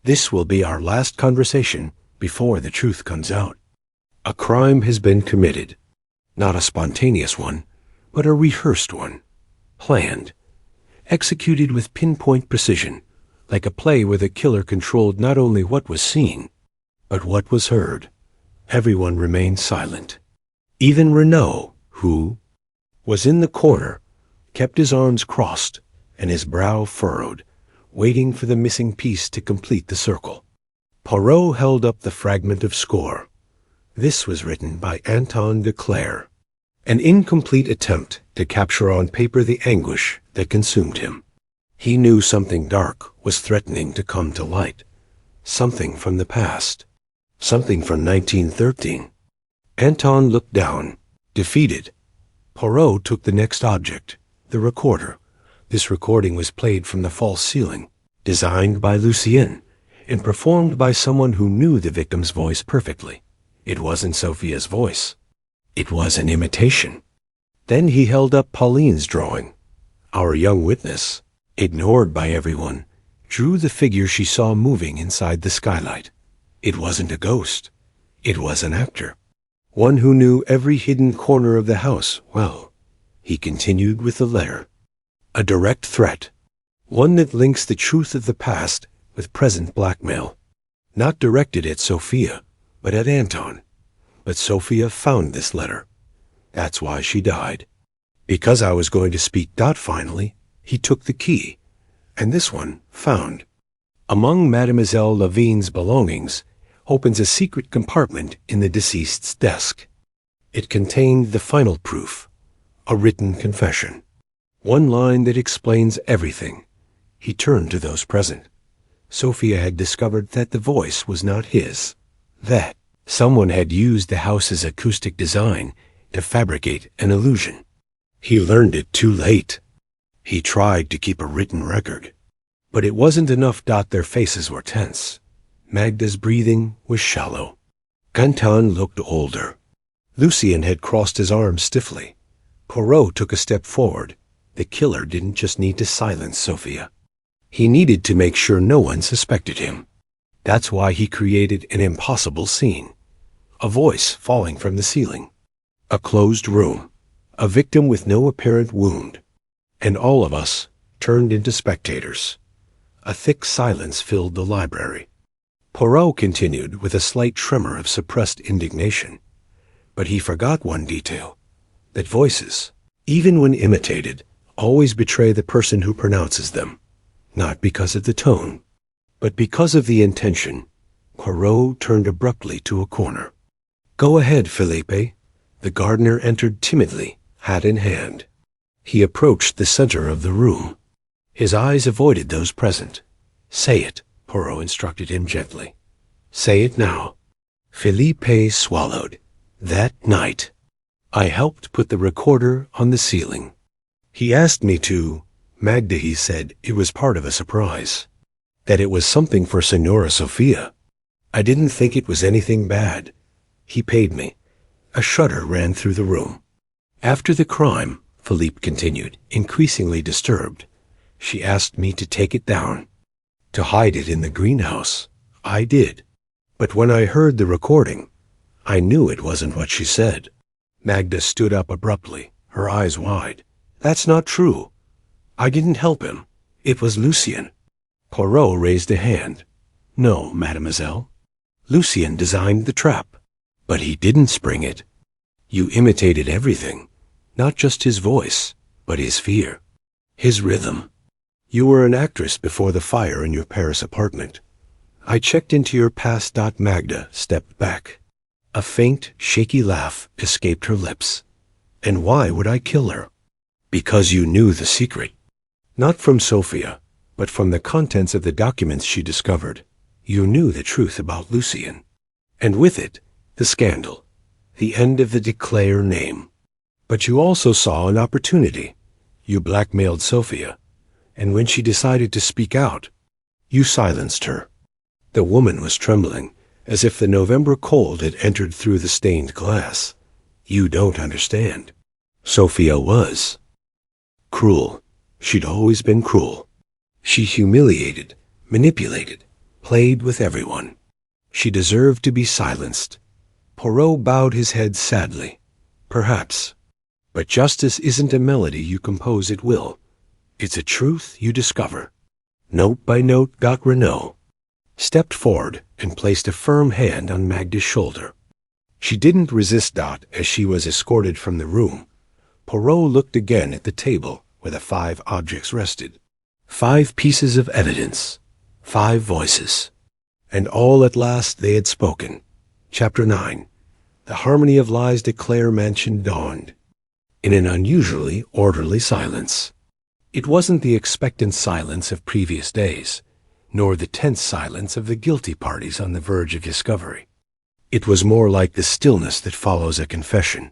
Speaker 1: this will be our last conversation before the truth comes out. A crime has been committed, not a spontaneous one, but a rehearsed one, planned, executed with pinpoint precision, like a play where the killer controlled not only what was seen, but what was heard. Everyone remained silent. Even Renaud, who was in the corner, kept his arms crossed and his brow furrowed, waiting for the missing piece to complete the circle. Poirot held up the fragment of score. This was written by Anton de Clare, an incomplete attempt to capture on paper the anguish that consumed him. He knew something dark was threatening to come to light, something from the past, something from 1913. Anton looked down, defeated. Poirot took the next object, the recorder. This recording was played from the false ceiling, designed by Lucien, and performed by someone who knew the victim's voice perfectly. It wasn't Sophia's voice. It was an imitation. Then he held up Pauline's drawing. Our young witness, ignored by everyone, drew the figure she saw moving inside the skylight. It wasn't a ghost. It was an actor, one who knew every hidden corner of the house well. He continued with the letter. A direct threat, one that links the truth of the past with present blackmail. Not directed at Sophia, but at Anton. But Sophia found this letter. That's why she died. Because I was going to speak finally, he took the key, and this one, found. Among Mademoiselle Lavigne's belongings, opens a secret compartment in the deceased's desk. It contained the final proof, a written confession. One line that explains everything. He turned to those present. Sophia had discovered that the voice was not his, that someone had used the house's acoustic design to fabricate an illusion. He learned it too late. He tried to keep a written record, but it wasn't enough. Their faces were tense. Magda's breathing was shallow. Anton looked older. Lucien had crossed his arms stiffly. Poirot took a step forward. The killer didn't just need to silence Sophia. He needed to make sure no one suspected him. That's why he created an impossible scene. A voice falling from the ceiling. A closed room. A victim with no apparent wound. And all of us turned into spectators. A thick silence filled the library. Poirot continued with a slight tremor of suppressed indignation. But he forgot one detail. That voices, even when imitated, always betray the person who pronounces them. Not because of the tone, but because of the intention. Poirot turned abruptly to a corner. "Go ahead, Philippe." The gardener entered timidly, hat in hand. He approached the center of the room. His eyes avoided those present. "Say it," Poirot instructed him gently. "Say it now." Philippe swallowed. "That night, I helped put the recorder on the ceiling. He asked me to. Magda, he said, it was part of a surprise. That it was something for Signora Sophia. I didn't think it was anything bad. He paid me." A shudder ran through the room. "After the crime," Philippe continued, increasingly disturbed, "she asked me to take it down, to hide it in the greenhouse. I did. But when I heard the recording, I knew it wasn't what she said." Magda stood up abruptly, her eyes wide. "That's not true. I didn't help him. It was Lucien." Poirot raised a hand. "No, mademoiselle. Lucien designed the trap. But he didn't spring it. You imitated everything. Not just his voice, but his fear. His rhythm. You were an actress before the fire in your Paris apartment. I checked into your past. Magda stepped back. A faint, shaky laugh escaped her lips. "And why would I kill her? Because you knew the secret. Not from Sophia, but from the contents of the documents she discovered. You knew the truth about Lucien. And with it, the scandal, the end of the de Clare name. But you also saw an opportunity. You blackmailed Sophia, and when she decided to speak out, you silenced her." The woman was trembling, as if the November cold had entered through the stained glass. "You don't understand. Sophia was cruel. She'd always been cruel. She humiliated, manipulated, played with everyone. She deserved to be silenced." Poirot bowed his head sadly. "Perhaps. But justice isn't a melody you compose at will. It's a truth you discover." Note by note, Renaud stepped forward and placed a firm hand on Magda's shoulder. She didn't resist. As she was escorted from the room, Poirot looked again at the table where the 5 objects rested. 5 pieces of evidence, 5 voices. And all at last they had spoken. Chapter 9. the harmony of Lies Declare mansion dawned, in an unusually orderly silence. It wasn't the expectant silence of previous days, nor the tense silence of the guilty parties on the verge of discovery. It was more like the stillness that follows a confession,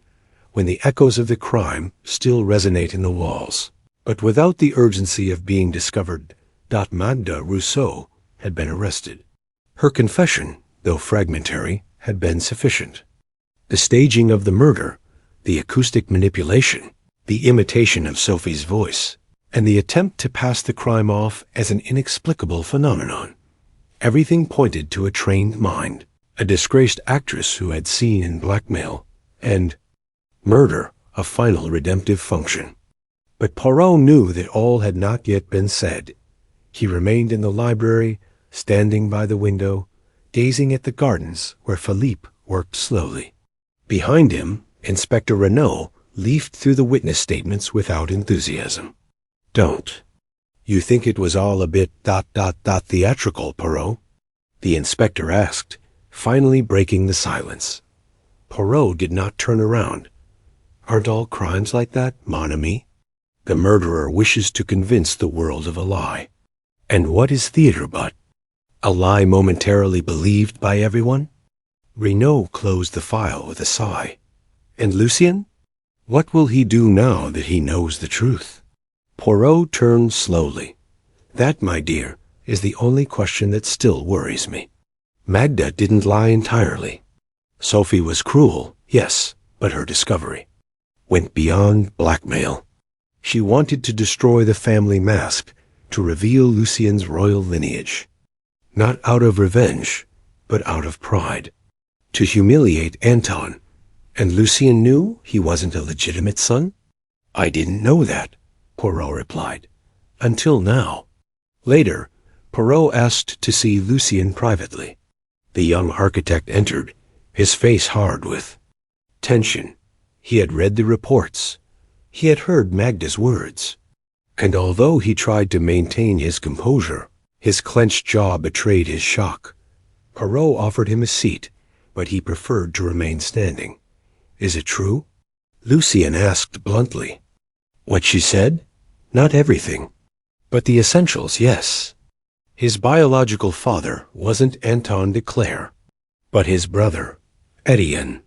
Speaker 1: when the echoes of the crime still resonate in the walls, but without the urgency of being discovered. Magda Rousseau had been arrested. Her confession, though fragmentary, had been sufficient. The staging of the murder, the acoustic manipulation, the imitation of Sophie's voice, and the attempt to pass the crime off as an inexplicable phenomenon. Everything pointed to a trained mind, a disgraced actress who had seen in blackmail, and murder a final redemptive function. But Poirot knew that all had not yet been said. He remained in the library, standing by the window, gazing at the gardens where Philippe worked slowly. Behind him, Inspector Renaud leafed through the witness statements without enthusiasm. "Don't. You think it was all a bit theatrical, Poirot?" the inspector asked, finally breaking the silence. Poirot did not turn around. "Aren't all crimes like that, mon ami? The murderer wishes to convince the world of a lie. And what is theater but? A lie momentarily believed by everyone?" Renaud closed the file with a sigh. "And Lucien? What will he do now that he knows the truth?" Poirot turned slowly. "That, my dear, is the only question that still worries me. Magda didn't lie entirely. Sophie was cruel, yes, but her discovery went beyond blackmail. She wanted to destroy the family mask, to reveal Lucien's royal lineage. Not out of revenge, but out of pride. To humiliate Anton. And Lucien knew he wasn't a legitimate son? "I didn't know that," Poirot replied. "Until now." Later, Poirot asked to see Lucien privately. The young architect entered, his face hard with tension. He had read the reports. He had heard Magda's words. And although he tried to maintain his composure, his clenched jaw betrayed his shock. Poirot offered him a seat, but he preferred to remain standing. "Is it true?" Lucien asked bluntly. "What she said? Not everything. But the essentials, yes. His biological father wasn't Anton de Cleyre, but his brother, Etienne.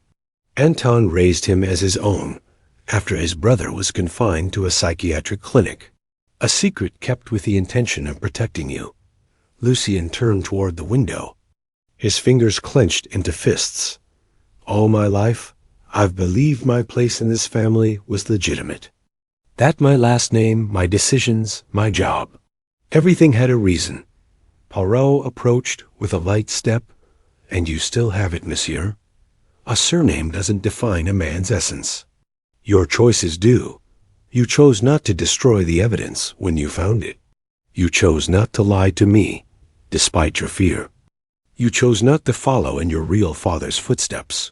Speaker 1: Anton raised him as his own, after his brother was confined to a psychiatric clinic. A secret kept with the intention of protecting you." Lucien turned toward the window. His fingers clenched into fists. "All my life, I've believed my place in this family was legitimate. That my last name, my decisions, my job. Everything had a reason." Poirot approached with a light step. "And you still have it, monsieur. A surname doesn't define a man's essence. Your choices do. You chose not to destroy the evidence when you found it. You chose not to lie to me, despite your fear. You chose not to follow in your real father's footsteps,"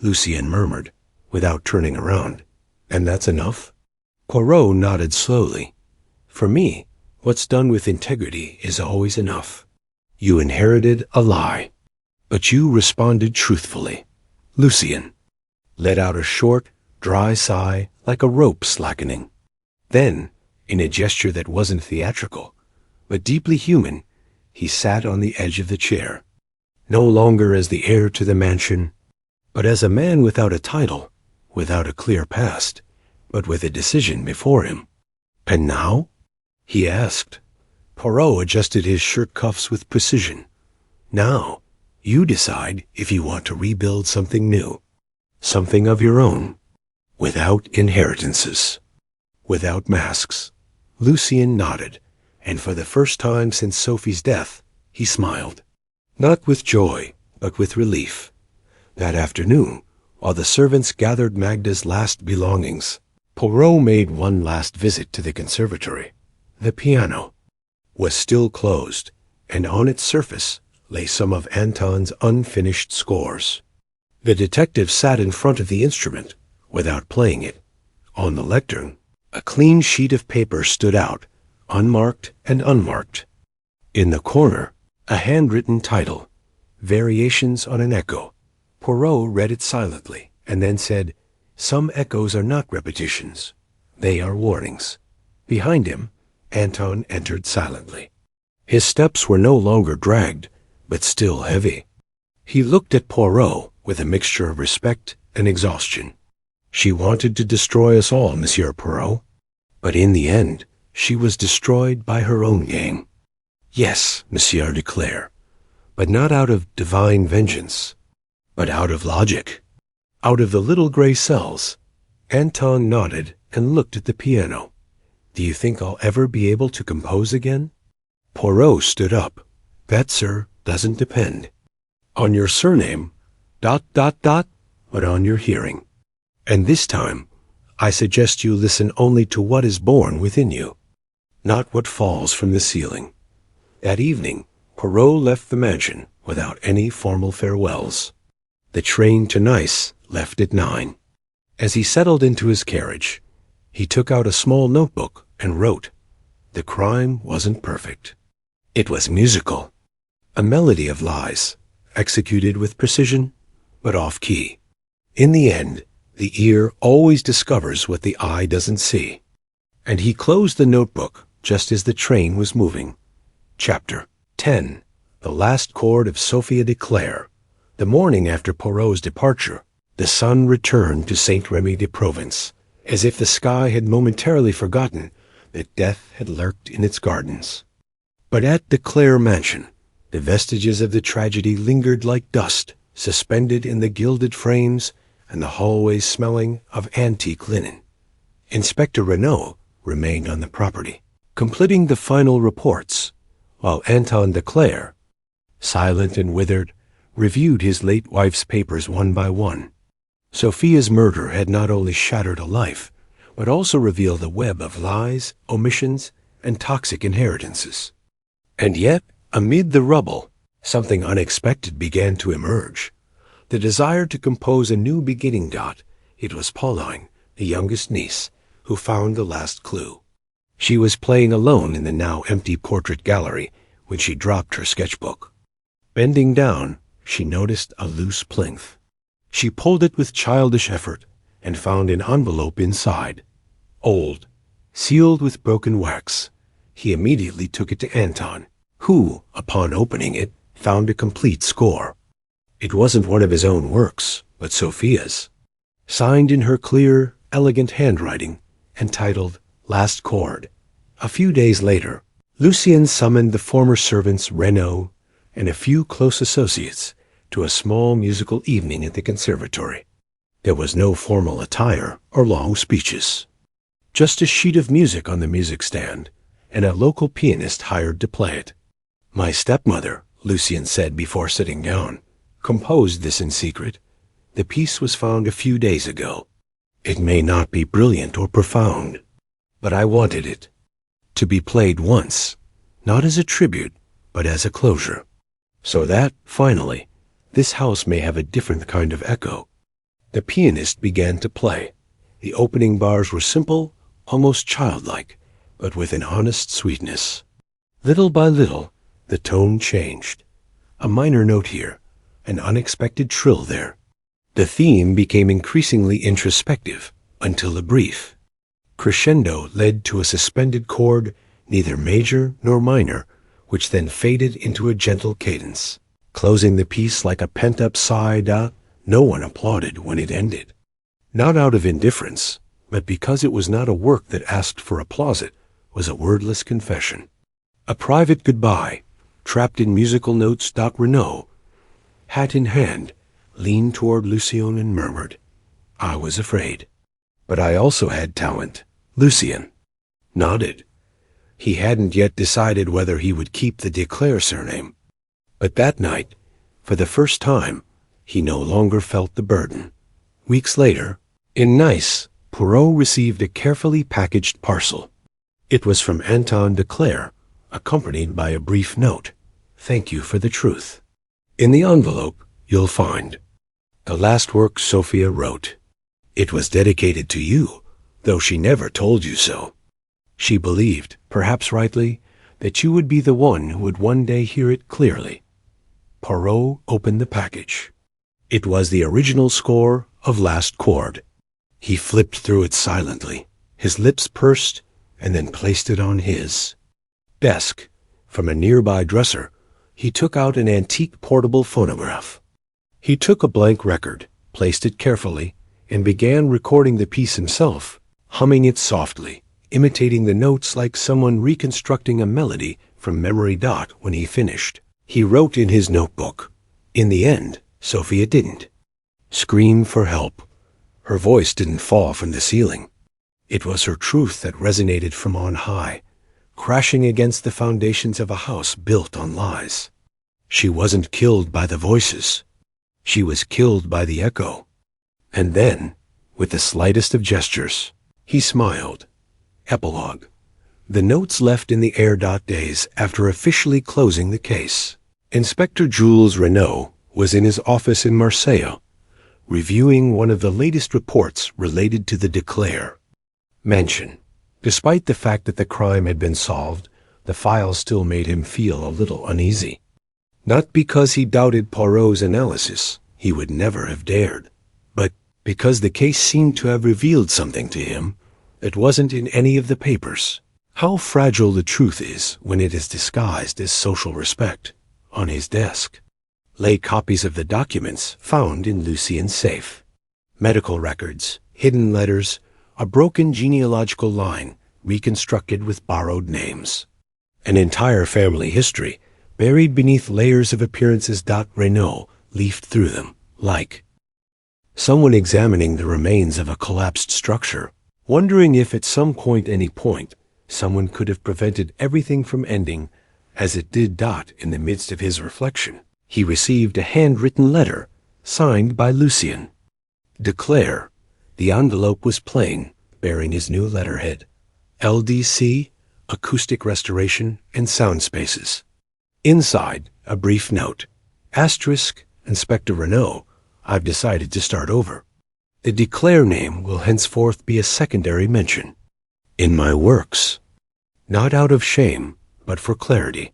Speaker 1: Lucien murmured, without turning around. "And that's enough?" Poirot nodded slowly. "For me, what's done with integrity is always enough. You inherited a lie, but you responded truthfully." Lucien let out a short, dry sigh like a rope slackening. Then, in a gesture that wasn't theatrical, but deeply human, he sat on the edge of the chair, no longer as the heir to the mansion, but as a man without a title, without a clear past, but with a decision before him. "And now?" he asked. Poirot adjusted his shirt cuffs with precision. "Now, you decide if you want to rebuild something new, something of your own, without inheritances, without masks." Lucien nodded, and for the first time since Sophie's death, he smiled. Not with joy, but with relief. That afternoon, while the servants gathered Magda's last belongings, Poirot made one last visit to the conservatory. The piano was still closed, and on its surface lay some of Anton's unfinished scores. The detective sat in front of the instrument, without playing it. On the lectern, a clean sheet of paper stood out, unmarked and unmarked. In the corner, a handwritten title, "Variations on an Echo," Poirot read it silently, and then said, "Some echoes are not repetitions. They are warnings." Behind him, Anton entered silently. His steps were no longer dragged, but still heavy. He looked at Poirot with a mixture of respect and exhaustion. "She wanted to destroy us all, Monsieur Poirot. But in the end, she was destroyed by her own game." "Yes, Monsieur de Clare, but not out of divine vengeance, but out of logic. Out of the little gray cells." Anton nodded and looked at the piano. "Do you think I'll ever be able to compose again?" Poirot stood up. "That, sir, doesn't depend on your surname, ... but on your hearing. And this time, I suggest you listen only to what is born within you, not what falls from the ceiling." That evening, Poirot left the mansion without any formal farewells. The train to Nice left at 9. As he settled into his carriage, he took out a small notebook and wrote. The crime wasn't perfect. It was musical. A melody of lies, executed with precision, but off-key. In the end, the ear always discovers what the eye doesn't see. And he closed the notebook just as the train was moving. Chapter 10. The Last Chord of Sophia de Clare. The morning after Poirot's departure, the sun returned to Saint Remy de Provence, as if the sky had momentarily forgotten that death had lurked in its gardens. But at the Clare mansion, the vestiges of the tragedy lingered like dust, suspended in the gilded frames and the hallways smelling of antique linen. Inspector Renaud remained on the property, completing the final reports, while Anton de Clare, silent and withered, reviewed his late wife's papers one by one. Sophia's murder had not only shattered a life, but also revealed a web of lies, omissions, and toxic inheritances. And yet, amid the rubble, something unexpected began to emerge. The desire to compose a new beginning. It was Pauline, the youngest niece, who found the last clue. She was playing alone in the now empty portrait gallery when she dropped her sketchbook. Bending down, she noticed a loose plinth. She pulled it with childish effort and found an envelope inside. Old, sealed with broken wax. He immediately took it to Anton, who, upon opening it, found a complete score. It wasn't one of his own works, but Sophia's, signed in her clear, elegant handwriting, and titled Last Chord. A few days later, Lucien summoned the former servants Renaud and a few close associates to a small musical evening at the conservatory. There was no formal attire or long speeches. Just a sheet of music on the music stand, and a local pianist hired to play it. "My stepmother," Lucien said before sitting down, "composed this in secret. The piece was found a few days ago. It may not be brilliant or profound, but I wanted it to be played once, not as a tribute, but as a closure, so that, finally, this house may have a different kind of echo." The pianist began to play. The opening bars were simple, almost childlike, but with an honest sweetness. Little by little, the tone changed. A minor note here, an unexpected trill there. The theme became increasingly introspective until a brief crescendo led to a suspended chord, neither major nor minor, which then faded into a gentle cadence, closing the piece like a pent-up sigh. No one applauded when it ended. Not out of indifference, but because it was not a work that asked for applause. It was a wordless confession. A private goodbye, trapped in musical notes. Renaud, hat in hand, leaned toward Lucien and murmured, "I was afraid. But I also had talent." Lucien nodded. He hadn't yet decided whether he would keep the de Clare surname. But that night, for the first time, he no longer felt the burden. Weeks later, in Nice, Poirot received a carefully packaged parcel. It was from Anton de Clare, accompanied by a brief note. "Thank you for the truth." In the envelope, you'll find the last work Sophia wrote. It was dedicated to you, though she never told you so. She believed, perhaps rightly, that you would be the one who would one day hear it clearly. Poirot opened the package. It was the original score of Last Chord. He flipped through it silently, his lips pursed, and then placed it on his desk. From a nearby dresser, he took out an antique portable phonograph. He took a blank record, placed it carefully, and began recording the piece himself, humming it softly, imitating the notes like someone reconstructing a melody from memory. When he finished, he wrote in his notebook, "In the end, Sophia didn't scream for help. Her voice didn't fall from the ceiling. It was her truth that resonated from on high, crashing against the foundations of a house built on lies. She wasn't killed by the voices. She was killed by the echo." And then, with the slightest of gestures, he smiled. Epilogue. The notes left in the air. Days after officially closing the case, Inspector Jules Renaud was in his office in Marseille, reviewing one of the latest reports related to the Declare mansion. Despite the fact that the crime had been solved, the file still made him feel a little uneasy. Not because he doubted Poirot's analysis, he would never have dared, but because the case seemed to have revealed something to him that wasn't in any of the papers. How fragile the truth is when it is disguised as social respect. On his desk lay copies of the documents found in Lucien's safe. Medical records, hidden letters, a broken genealogical line reconstructed with borrowed names. An entire family history buried beneath layers of appearances. Renaud leafed through them, like someone examining the remains of a collapsed structure, wondering if at any point, someone could have prevented everything from ending as it did. In the midst of his reflection, he received a handwritten letter signed by Lucien. Declare. The envelope was plain, bearing his new letterhead. LDC, Acoustic Restoration and Sound Spaces. Inside, a brief note. Asterisk, Inspector Renaud, I've decided to start over. The Declare name will henceforth be a secondary mention in my works. Not out of shame, but for clarity.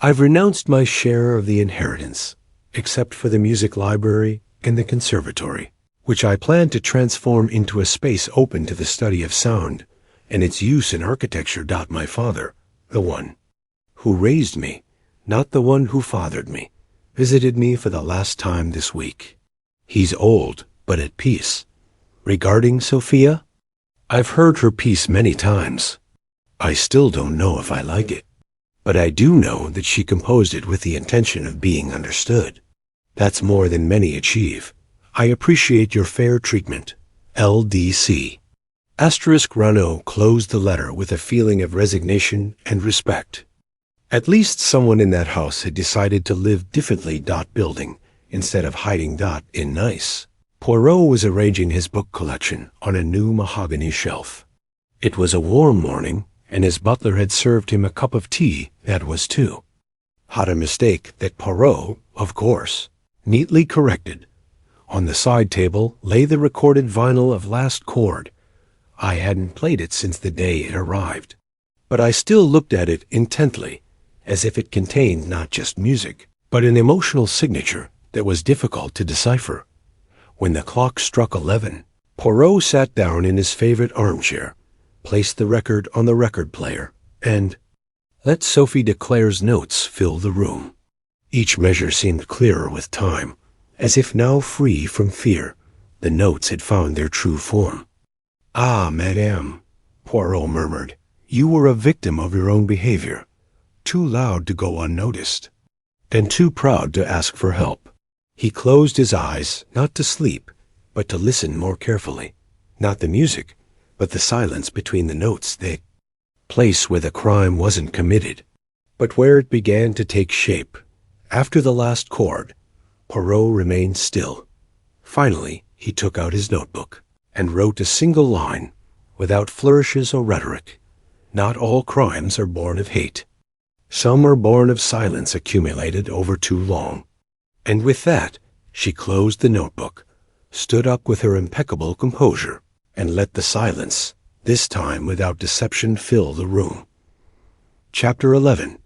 Speaker 1: I've renounced my share of the inheritance, except for the music library and the conservatory, which I plan to transform into a space open to the study of sound and its use in architecture. My father, the one who raised me, not the one who fathered me, visited me for the last time this week. He's old, but at peace. Regarding Sophia, I've heard her piece many times. I still don't know if I like it, but I do know that she composed it with the intention of being understood. That's more than many achieve. I appreciate your fair treatment. LDC. Asterisk. Renaud closed the letter with a feeling of resignation and respect. At least someone in that house had decided to live differently. Building, instead of hiding. In nice. Poirot was arranging his book collection on a new mahogany shelf. It was a warm morning, and his butler had served him a cup of tea. That was too hot a mistake that Poirot, of course, neatly corrected. On the side table lay the recorded vinyl of Last Chord. I hadn't played it since the day it arrived, but I still looked at it intently, as if it contained not just music, but an emotional signature that was difficult to decipher. When the clock struck 11, Poirot sat down in his favorite armchair, placed the record on the record player, and let Sophie Declare's notes fill the room. Each measure seemed clearer with time, as if now free from fear. The notes had found their true form. "Ah, madame," Poirot murmured, "you were a victim of your own behavior, too loud to go unnoticed, and too proud to ask for help." He closed his eyes, not to sleep, but to listen more carefully. Not the music, but the silence between the notes, the place where the crime wasn't committed, but where it began to take shape. After the last chord, Poirot remained still. Finally, he took out his notebook and wrote a single line, without flourishes or rhetoric. Not all crimes are born of hate. Some are born of silence accumulated over too long. And with that, she closed the notebook, stood up with her impeccable composure, and let the silence, this time without deception, fill the room. Chapter 11.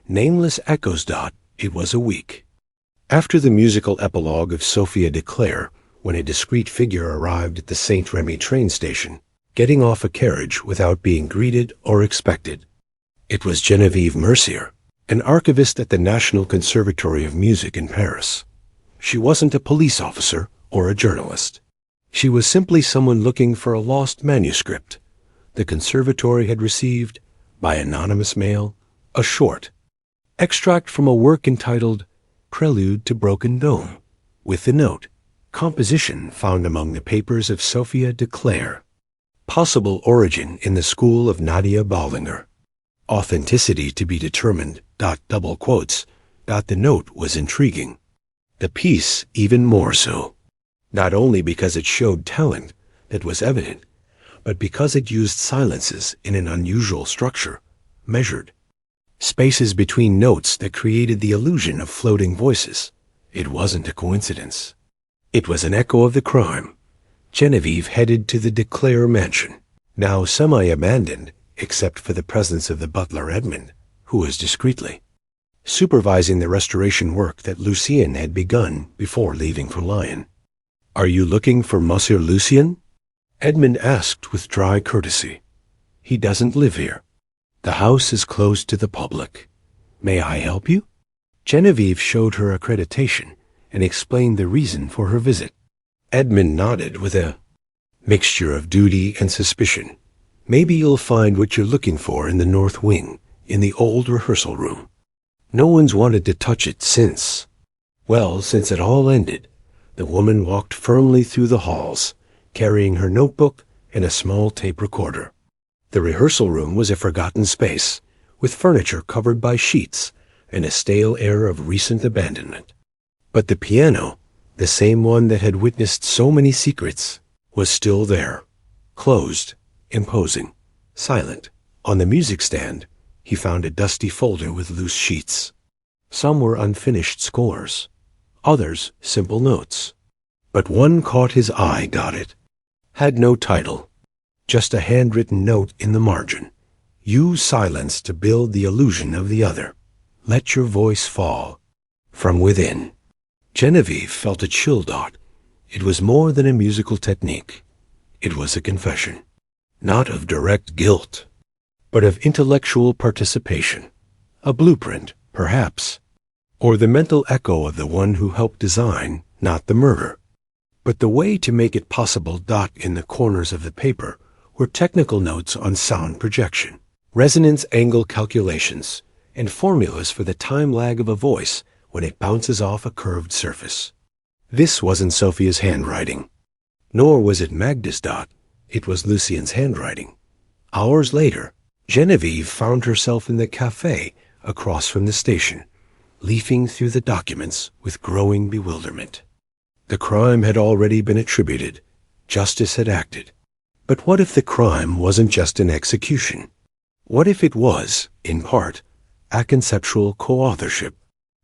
Speaker 1: Nameless Echoes. It was a week After the musical epilogue of Sophia de Clare, when a discreet figure arrived at the Saint Remy train station, getting off a carriage without being greeted or expected. It was Geneviève Mercier, an archivist at the National Conservatory of Music in Paris. She wasn't a police officer or a journalist. She was simply someone looking for a lost manuscript. The conservatory had received, by anonymous mail, a short extract from a work entitled Prelude to Broken Dome, with the note, composition found among the papers of Sophia de Clare. Possible origin in the school of Nadia Ballinger. Authenticity to be determined, double quotes, the note was intriguing. The piece even more so, not only because it showed talent that was evident, but because it used silences in an unusual structure, measured. Spaces between notes that created the illusion of floating voices. It wasn't a coincidence. It was an echo of the crime. Geneviève headed to the de Clare mansion, now semi-abandoned except for the presence of the butler Edmond, who was discreetly supervising the restoration work that Lucien had begun before leaving for Lyon. "Are you looking for Monsieur Lucien?" Edmond asked with dry courtesy. "He doesn't live here. The house is closed to the public. May I help you?" Geneviève showed her accreditation and explained the reason for her visit. Edmond nodded with a mixture of duty and suspicion. "Maybe you'll find what you're looking for in the north wing, in the old rehearsal room. No one's wanted to touch it since." Well, since it all ended, the woman walked firmly through the halls, carrying her notebook and a small tape recorder. The rehearsal room was a forgotten space, with furniture covered by sheets and a stale air of recent abandonment. But the piano, the same one that had witnessed so many secrets, was still there, closed, imposing, silent. On the music stand, he found a dusty folder with loose sheets. Some were unfinished scores, others simple notes. But one caught his eye, had no title, just a handwritten note in the margin. "Use silence to build the illusion of the other. Let your voice fall from within." Geneviève felt a chill. It was more than a musical technique. It was a confession, not of direct guilt, but of intellectual participation. A blueprint, perhaps, or the mental echo of the one who helped design, not the murder. But the way to make it possible. In the corners of the paper were technical notes on sound projection, resonance angle calculations, and formulas for the time lag of a voice when it bounces off a curved surface. This wasn't Sophia's handwriting, nor was it Magda's. It was Lucien's handwriting. Hours later, Geneviève found herself in the café across from the station, leafing through the documents with growing bewilderment. The crime had already been attributed. Justice had acted. But what if the crime wasn't just an execution? What if it was, in part, a conceptual co-authorship?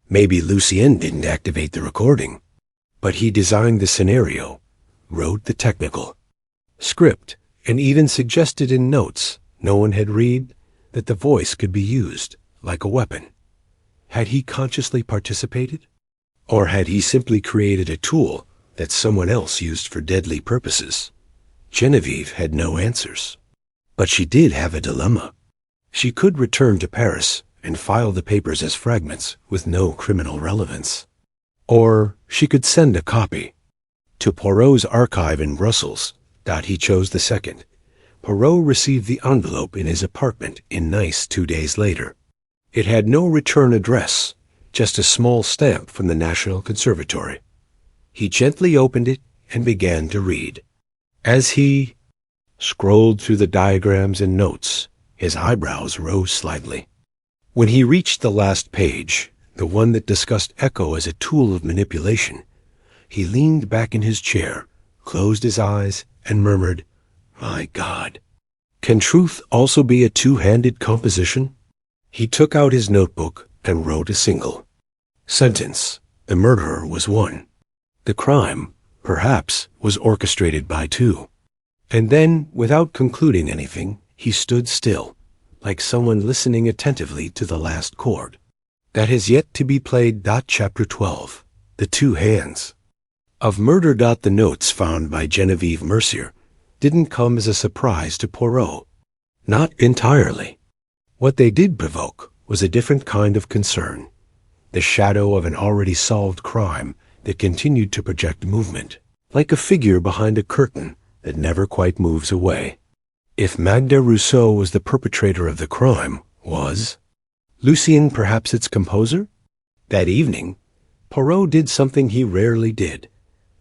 Speaker 1: Maybe Lucien didn't activate the recording, but he designed the scenario, wrote the technical script, and even suggested in notes no one had read that the voice could be used like a weapon. Had he consciously participated? Or had he simply created a tool that someone else used for deadly purposes? Geneviève had no answers. But she did have a dilemma. She could return to Paris and file the papers as fragments with no criminal relevance. Or she could send a copy to Poirot's archive in Brussels. He chose the second. Poirot received the envelope in his apartment in Nice 2 days later. It had no return address, just a small stamp from the National Conservatory. He gently opened it and began to read. As he scrolled through the diagrams and notes, his eyebrows rose slightly. When he reached the last page, the one that discussed echo as a tool of manipulation, he leaned back in his chair, closed his eyes, and murmured, "My God, can truth also be a two-handed composition?" He took out his notebook and wrote a single sentence. The murderer was one. The crime, perhaps, was orchestrated by two. And then, without concluding anything, he stood still, like someone listening attentively to the last chord. That has yet to be played. Chapter 12. the two hands of murder. The notes found by Genevieve Mercier didn't come as a surprise to Poirot. Not entirely. What they did provoke was a different kind of concern, the shadow of an already solved crime that continued to project movement, like a figure behind a curtain that never quite moves away. If Magda Rousseau was the perpetrator of the crime, was Lucien perhaps its composer? That evening, Poirot did something he rarely did.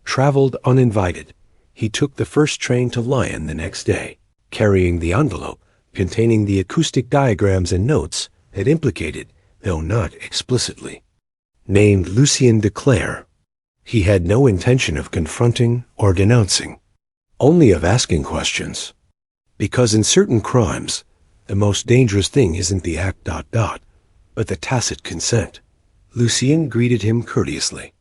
Speaker 1: Traveled uninvited. He took the first train to Lyon the next day, carrying the envelope containing the acoustic diagrams and notes that implicated, though not explicitly, named Lucien de Clare. He had no intention of confronting or denouncing, only of asking questions. Because in certain crimes, the most dangerous thing isn't the act ... but the tacit consent. Lucien greeted him courteously.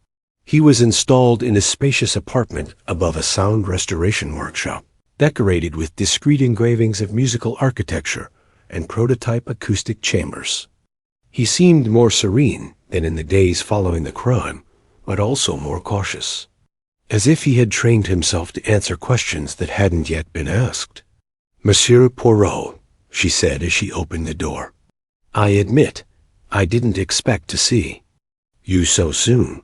Speaker 1: He was installed in a spacious apartment above a sound restoration workshop, decorated with discreet engravings of musical architecture and prototype acoustic chambers. He seemed more serene than in the days following the crime, but also more cautious, as if he had trained himself to answer questions that hadn't yet been asked. "Monsieur Poirot," she said as she opened the door. "I admit, I didn't expect to see you so soon.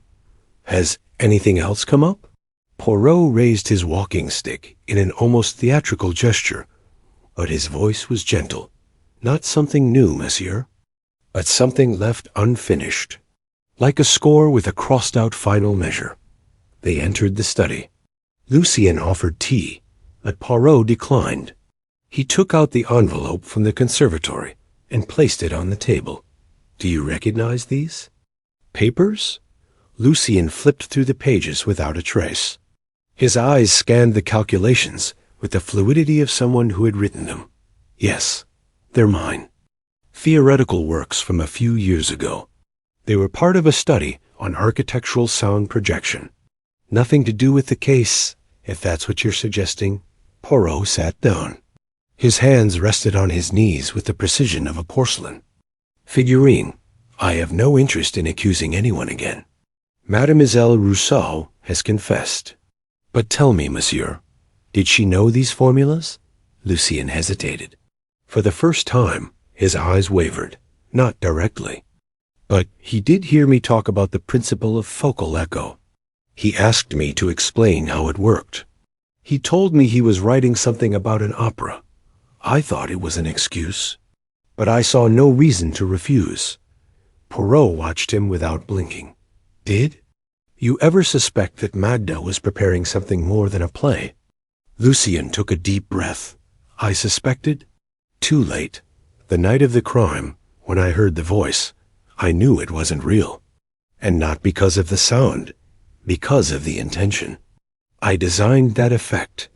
Speaker 1: Has anything else come up?" Poirot raised his walking stick in an almost theatrical gesture, but his voice was gentle. "Not something new, monsieur, but something left unfinished, like a score with a crossed-out final measure." They entered the study. Lucien offered tea, but Poirot declined. He took out the envelope from the conservatory and placed it on the table. "Do you recognize these papers?" Lucien flipped through the pages without a trace. His eyes scanned the calculations with the fluidity of someone who had written them. "Yes, they're mine. Theoretical works from a few years ago. They were part of a study on architectural sound projection. Nothing to do with the case, if that's what you're suggesting." Poirot sat down. His hands rested on his knees with the precision of a porcelain figurine. "I have no interest in accusing anyone again. Mademoiselle Rousseau has confessed. But tell me, monsieur, did she know these formulas?" Lucien hesitated. For the first time, his eyes wavered, not directly. "But he did hear me talk about the principle of focal echo. He asked me to explain how it worked. He told me he was writing something about an opera. I thought it was an excuse, but I saw no reason to refuse." Poirot watched him without blinking. "Did you ever suspect that Magda was preparing something more than a play?" Lucien took a deep breath. "I suspected? Too late. The night of the crime, when I heard the voice, I knew it wasn't real. And not because of the sound, because of the intention. I designed that effect,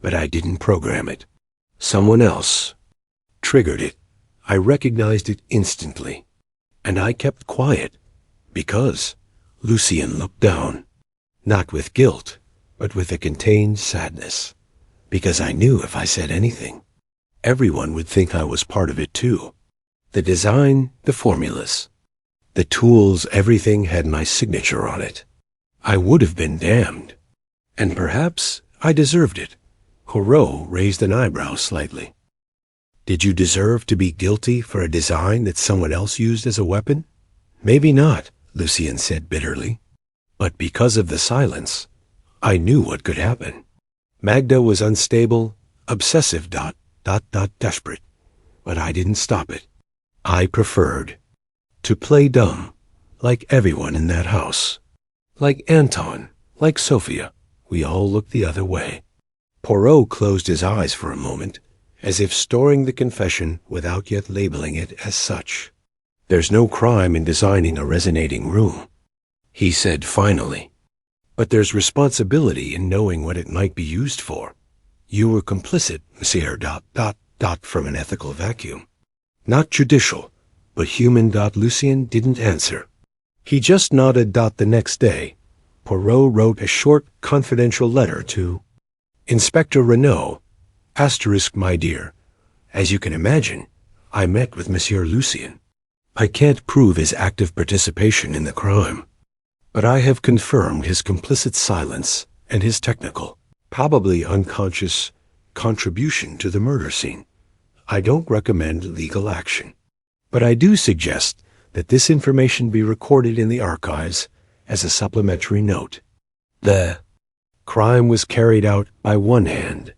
Speaker 1: but I didn't program it. Someone else triggered it. I recognized it instantly. And I kept quiet, because..." Lucien looked down, not with guilt, but with a contained sadness. "Because I knew if I said anything, everyone would think I was part of it too. The design, the formulas, the tools, everything had my signature on it. I would have been damned. And perhaps I deserved it." Poirot raised an eyebrow slightly. "Did you deserve to be guilty for a design that someone else used as a weapon?" "Maybe not," Lucien said bitterly. "But because of the silence, I knew what could happen. Magda was unstable, obsessive, desperate. But I didn't stop it. I preferred to play dumb, like everyone in that house. Like Anton, like Sophia. We all looked the other way." Poirot closed his eyes for a moment, as if storing the confession without yet labeling it as such. "There's no crime in designing a resonating room," he said finally. "But there's responsibility in knowing what it might be used for. You were complicit, monsieur ... from an ethical vacuum. Not judicial, but human. Lucien didn't answer. He just nodded. The next day, Poirot wrote a short, confidential letter to Inspector Renaud. "My dear, as you can imagine, I met with Monsieur Lucien. I can't prove his active participation in the crime, but I have confirmed his complicit silence and his technical, probably unconscious, contribution to the murder scene. I don't recommend legal action, but I do suggest that this information be recorded in the archives as a supplementary note. The crime was carried out by one hand,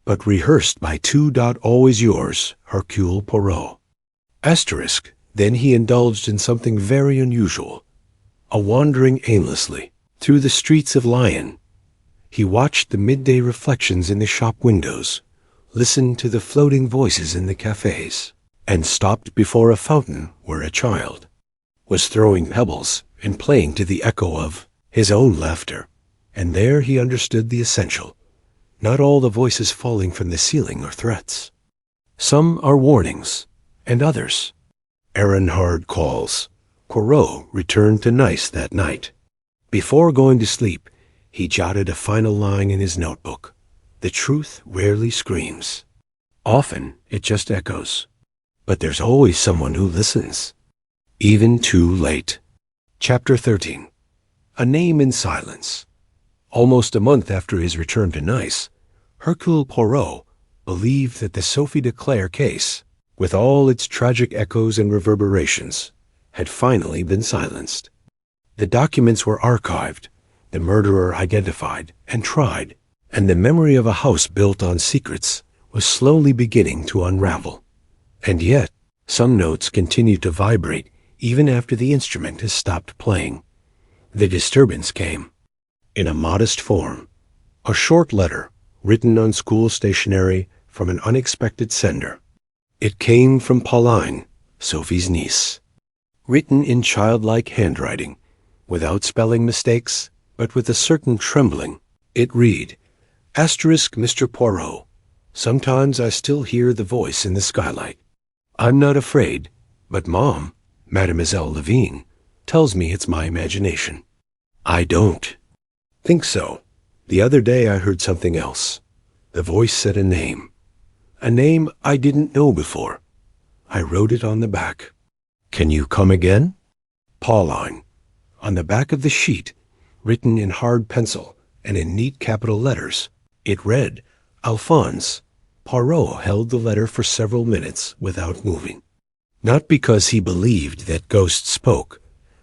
Speaker 1: but rehearsed by two. Always yours, Hercule Poirot. Asterisk. Then he indulged in something very unusual, a wandering aimlessly through the streets of Lyon. He watched the midday reflections in the shop windows, listened to the floating voices in the cafes, and stopped before a fountain where a child was throwing pebbles and playing to the echo of his own laughter. And there he understood the essential. Not all the voices falling from the ceiling are threats. Some are warnings, and others errand calls. Poirot returned to Nice that night. Before going to sleep, he jotted a final line in his notebook. The truth rarely screams. Often it just echoes. But there's always someone who listens. Even too late. Chapter 13. A Name in Silence. Almost a month after his return to Nice, Hercule Poirot believed that the Sophie de Clare case, with all its tragic echoes and reverberations, had finally been silenced. The documents were archived, the murderer identified and tried, and the memory of a house built on secrets was slowly beginning to unravel. And yet, some notes continued to vibrate even after the instrument has stopped playing. The disturbance came in a modest form, a short letter written on school stationery from an unexpected sender. It came from Pauline, Sophie's niece. Written in childlike handwriting, without spelling mistakes, but with a certain trembling, it read, Asterisk Mr. Poirot, sometimes I still hear the voice in the skylight. I'm not afraid, but Mom, Mademoiselle Levine, tells me it's my imagination. I don't think so. The other day I heard something else. The voice said a name I didn't know before. I wrote it on the back. Can you come again? Pauline. On the back of the sheet, written in hard pencil and in neat capital letters, it read, Alphonse. Poirot held the letter for several minutes without moving. Not because he believed that ghosts spoke,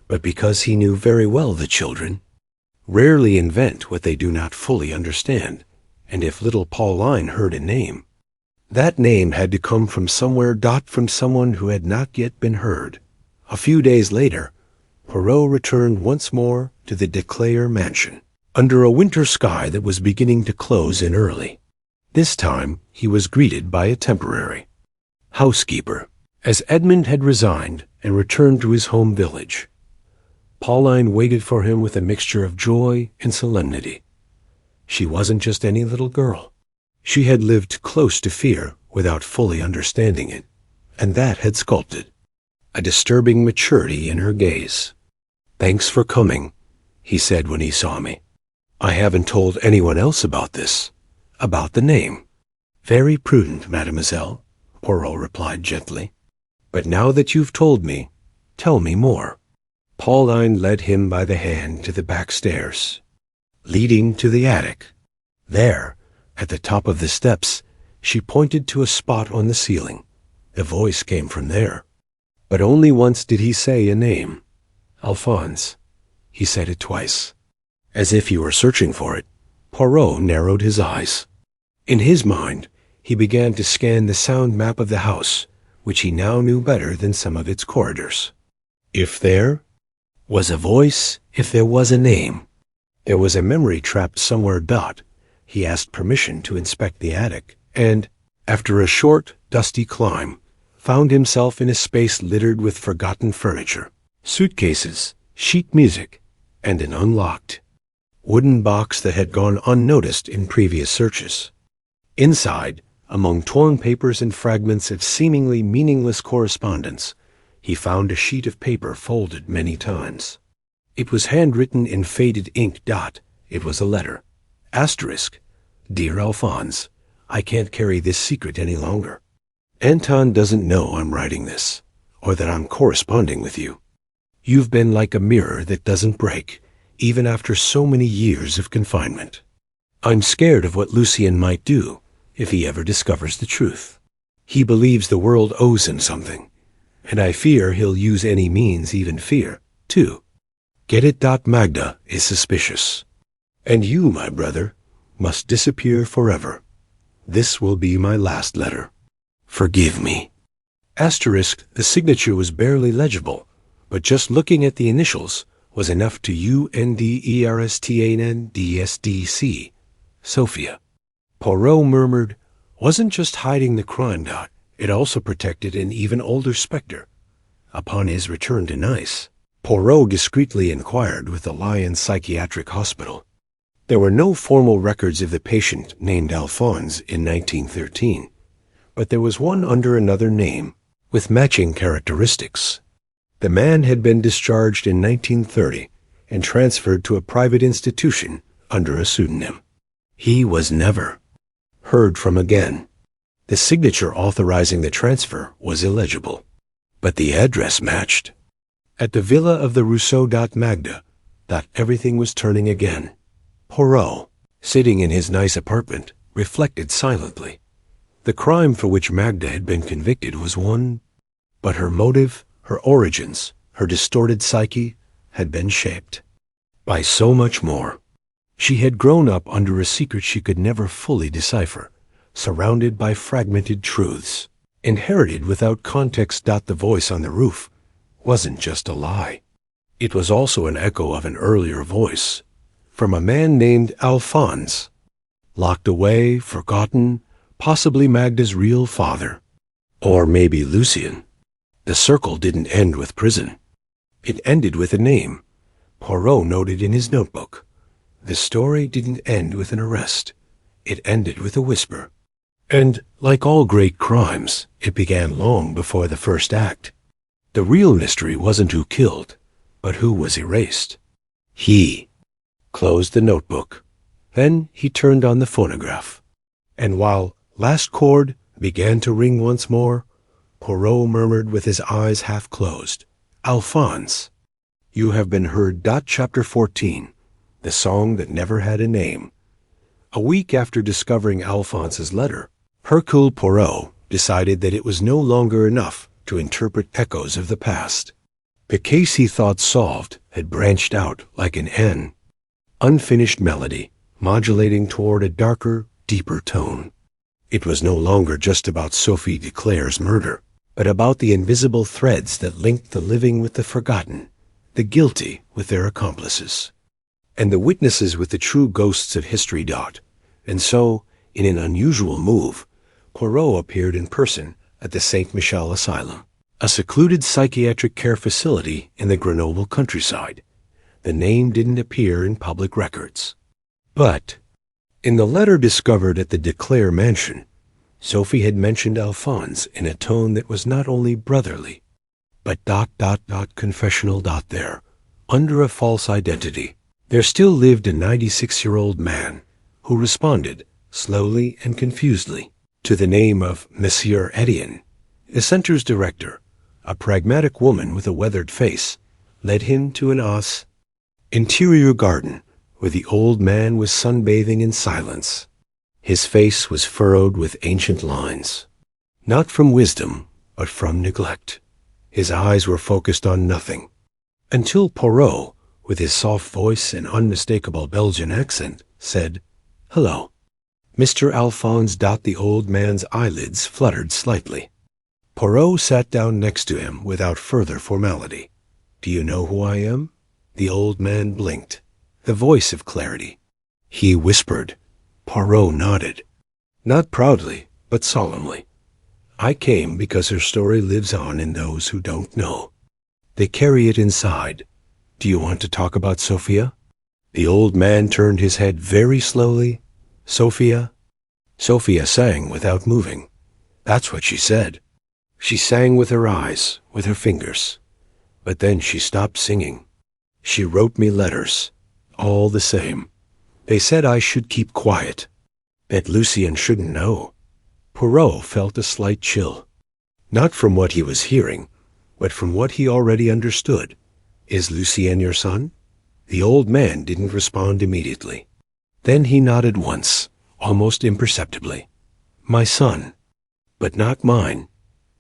Speaker 1: but because he knew very well the children rarely invent what they do not fully understand, and if little Pauline heard a name, that name had to come from somewhere. From someone who had not yet been heard. A few days later, Poirot returned once more to the de Clare mansion, under a winter sky that was beginning to close in early. This time he was greeted by a temporary housekeeper, as Edmund had resigned and returned to his home village. Pauline waited for him with a mixture of joy and solemnity. She wasn't just any little girl. She had lived close to fear without fully understanding it, and that had sculpted a disturbing maturity in her gaze. Thanks for coming, he said when he saw me. I haven't told anyone else about this, about the name. Very prudent, mademoiselle, Poirot replied gently. But now that you've told me, tell me more. Pauline led him by the hand to the back stairs, leading to the attic. There, at the top of the steps, she pointed to a spot on the ceiling. The voice came from there. But only once did he say a name. Alphonse. He said it twice. As if he were searching for it, Poirot narrowed his eyes. In his mind, he began to scan the sound map of the house, which he now knew better than some of its corridors. If there was a voice, if there was a name, there was a memory trapped somewhere. He asked permission to inspect the attic, and, after a short, dusty climb, found himself in a space littered with forgotten furniture, suitcases, sheet music, and an unlocked wooden box that had gone unnoticed in previous searches. Inside, among torn papers and fragments of seemingly meaningless correspondence, he found a sheet of paper folded many times. It was handwritten in faded ink. It was a letter. Asterisk. Dear Alphonse, I can't carry this secret any longer. Anton doesn't know I'm writing this, or that I'm corresponding with you. You've been like a mirror that doesn't break, even after so many years of confinement. I'm scared of what Lucien might do if he ever discovers the truth. He believes the world owes him something, and I fear he'll use any means, even fear, too. Get it? Magda is suspicious. And you, my brother, must disappear forever. This will be my last letter. Forgive me. Asterisk, the signature was barely legible, but just looking at the initials was enough to UNDERSTANDSDC. Sophia. Poirot murmured, wasn't just hiding the crime. It also protected an even older specter. Upon his return to Nice, Poirot discreetly inquired with the Lyons Psychiatric Hospital. There were no formal records of the patient named Alphonse in 1913, but there was one under another name with matching characteristics. The man had been discharged in 1930 and transferred to a private institution under a pseudonym. He was never heard from again. The signature authorizing the transfer was illegible, but the address matched. At the villa of the Rousseau. Magda, everything was turning again. Poirot, sitting in his nice apartment, reflected silently. The crime for which Magda had been convicted was one, but her motive, her origins, her distorted psyche had been shaped by so much more. She had grown up under a secret she could never fully decipher, surrounded by fragmented truths, inherited without context. The voice on the roof wasn't just a lie. It was also an echo of an earlier voice, from a man named Alphonse, locked away, forgotten, possibly Magda's real father. Or maybe Lucien. The circle didn't end with prison. It ended with a name. Poirot noted in his notebook. The story didn't end with an arrest. It ended with a whisper. And, like all great crimes, it began long before the first act. The real mystery wasn't who killed, but who was erased. He closed the notebook. Then he turned on the phonograph. And while Last Chord began to ring once more, Poirot murmured with his eyes half closed, Alphonse, you have been heard. Chapter 14, The Song That Never Had a Name. A week after discovering Alphonse's letter, Hercule Poirot decided that it was no longer enough to interpret echoes of the past. The case he thought solved had branched out like an unfinished melody, modulating toward a darker, deeper tone. It was no longer just about Sophie Declare's murder, but about the invisible threads that linked the living with the forgotten, the guilty with their accomplices, and the witnesses with the true ghosts of history. And so, in an unusual move, Poirot appeared in person at the Saint Michel Asylum, a secluded psychiatric care facility in the Grenoble countryside. The name didn't appear in public records. But in the letter discovered at the Declare mansion, Sophie had mentioned Alphonse in a tone that was not only brotherly, but confessional. There, under a false identity, there still lived a 96-year-old man who responded, slowly and confusedly, to the name of Monsieur Etienne. The center's director, a pragmatic woman with a weathered face, led him to an interior garden where the old man was sunbathing in silence. His face was furrowed with ancient lines, not from wisdom, but from neglect. His eyes were focused on nothing, until Poirot, with his soft voice and unmistakable Belgian accent, said, "Hello, Mr. Alphonse." The old man's eyelids fluttered slightly. Poirot sat down next to him without further formality. "Do you know who I am?" The old man blinked, the voice of clarity. He whispered. Poirot nodded, not proudly, but solemnly. "I came because her story lives on in those who don't know. They carry it inside. Do you want to talk about Sophia?" The old man turned his head very slowly. "Sophia?" Sophia sang without moving. That's what she said. She sang with her eyes, with her fingers. But then she stopped singing. She wrote me letters, all the same. They said I should keep quiet, that Lucien shouldn't know. Poirot felt a slight chill, not from what he was hearing, but from what he already understood. "Is Lucien your son?" The old man didn't respond immediately. Then he nodded once, almost imperceptibly. My son, but not mine.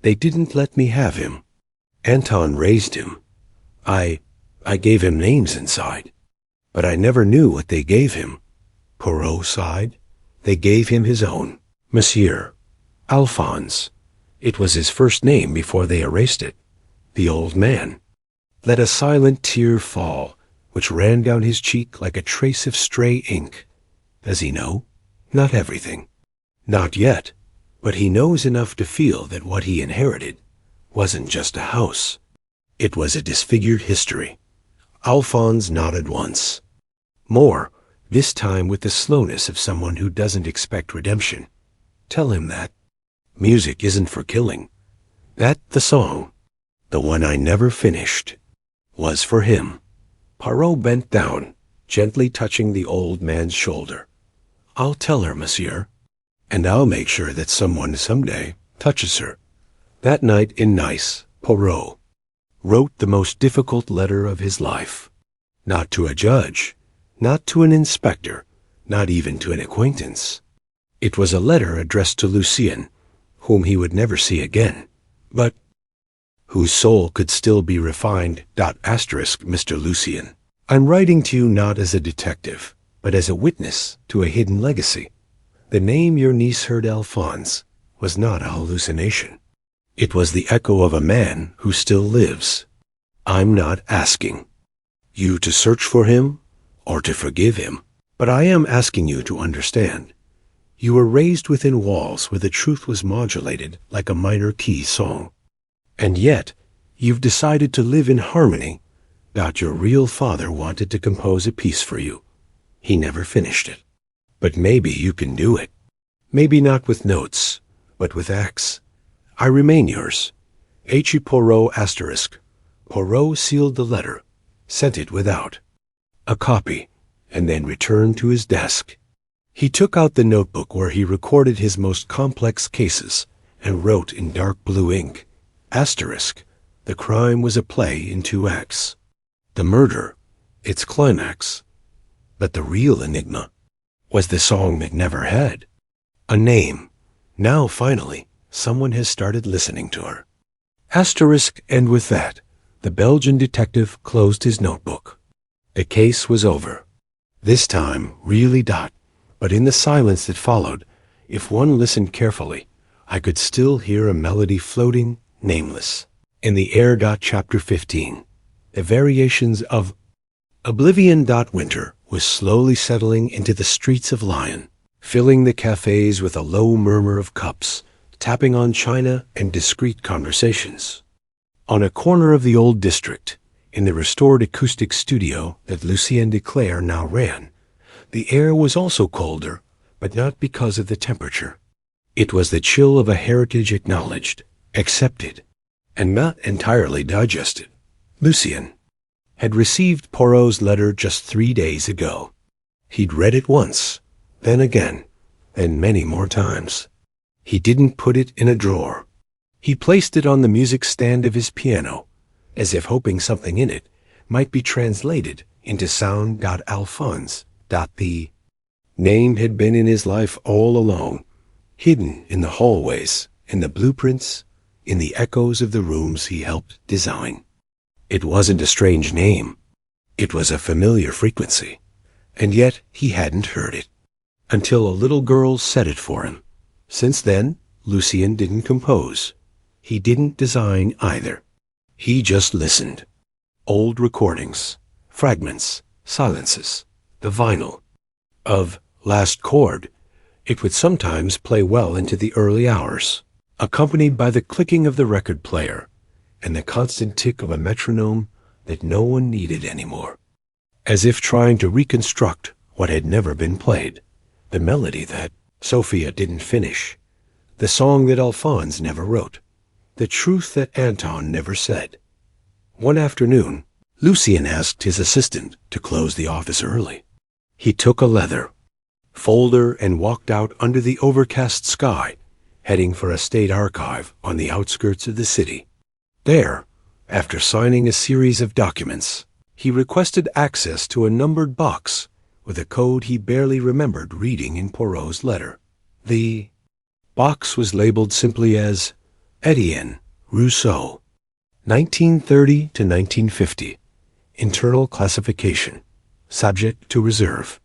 Speaker 1: They didn't let me have him. Anton raised him. I gave him names inside, but I never knew what they gave him. Poirot sighed. They gave him his own, Monsieur. Alphonse. It was his first name before they erased it. The old man let a silent tear fall, which ran down his cheek like a trace of stray ink. Does he know? Not everything. Not yet. But he knows enough to feel that what he inherited wasn't just a house. It was a disfigured history. Alphonse nodded once. More, this time with the slowness of someone who doesn't expect redemption. Tell him that. Music isn't for killing. That the song, the one I never finished, was for him. Poirot bent down, gently touching the old man's shoulder. I'll tell her, monsieur, and I'll make sure that someone someday touches her. That night in Nice, Poirot wrote the most difficult letter of his life. Not to a judge, not to an inspector, not even to an acquaintance. It was a letter addressed to Lucien, whom he would never see again, but whose soul could still be refined. Mr. Lucien. I'm writing to you not as a detective, but as a witness to a hidden legacy. The name your niece heard, Alphonse, was not a hallucination. It was the echo of a man who still lives. I'm not asking you to search for him or to forgive him, but I am asking you to understand. You were raised within walls where the truth was modulated like a minor key song. And yet, you've decided to live in harmony. Your real father wanted to compose a piece for you. He never finished it. But maybe you can do it. Maybe not with notes, but with acts. I remain yours. Hercule Poirot**. Poirot sealed the letter, sent it without a copy, and then returned to his desk. He took out the notebook where he recorded his most complex cases and wrote in dark blue ink, The crime was a play in 2 acts. The murder, its climax. But the real enigma was the song that never had a name. Now, finally, someone has started listening to her. And with that, the Belgian detective closed his notebook. The case was over. This time, really. But in the silence that followed, if one listened carefully, I could still hear a melody floating, nameless, in the air. Chapter 15. The variations of Oblivion. Winter was slowly settling into the streets of Lyon, filling the cafes with a low murmur of cups, tapping on china and discreet conversations. On a corner of the old district, in the restored acoustic studio that Lucien de Clare now ran, the air was also colder, but not because of the temperature. It was the chill of a heritage acknowledged, accepted, and not entirely digested. Lucien had received Poirot's letter just 3 days ago. He'd read it once, then again, and many more times. He didn't put it in a drawer. He placed it on the music stand of his piano, as if hoping something in it might be translated into sound. Alphonse. The name had been in his life all along, hidden in the hallways, in the blueprints, in the echoes of the rooms he helped design. It wasn't a strange name. It was a familiar frequency, and yet he hadn't heard it until a little girl said it for him. Since then, Lucien didn't compose. He didn't design either. He just listened. Old recordings, fragments, silences, the vinyl of Last Chord. It would sometimes play well into the early hours, accompanied by the clicking of the record player and the constant tick of a metronome that no one needed anymore, as if trying to reconstruct what had never been played, the melody that Sophia didn't finish, the song that Alphonse never wrote, the truth that Anton never said. One afternoon, Lucien asked his assistant to close the office early. He took a leather folder and walked out under the overcast sky, heading for a state archive on the outskirts of the city. There, after signing a series of documents, He requested access to a numbered box with a code he barely remembered reading in Poirot's letter. The box was labeled simply as Etienne Rousseau, 1930 to 1950. Internal classification. Subject to reserve.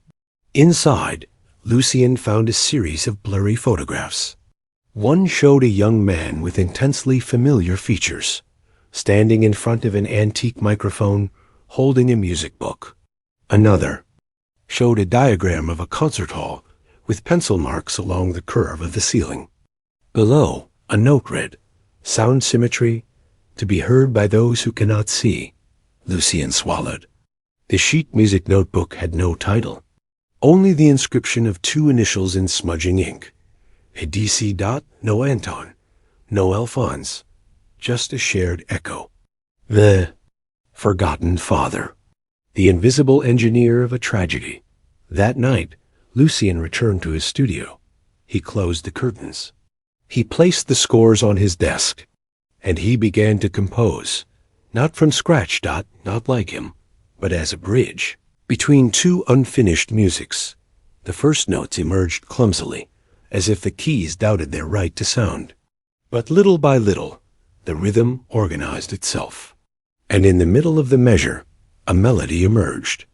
Speaker 1: Inside, Lucien found a series of blurry photographs. One showed a young man with intensely familiar features, standing in front of an antique microphone, holding a music book. Another showed a diagram of a concert hall with pencil marks along the curve of the ceiling. Below, a note read, "Sound symmetry, to be heard by those who cannot see." Lucien swallowed. The sheet music notebook had no title, only the inscription of two initials in smudging ink. A DC dot, no Anton, no Alphonse, just a shared echo. The forgotten father, the invisible engineer of a tragedy. That night, Lucien returned to his studio. He closed the curtains. He placed the scores on his desk, and he began to compose, not from scratch, not like him, but as a bridge between two unfinished musics. The first notes emerged clumsily, as if the keys doubted their right to sound. But little by little, the rhythm organized itself. And in the middle of the measure, a melody emerged.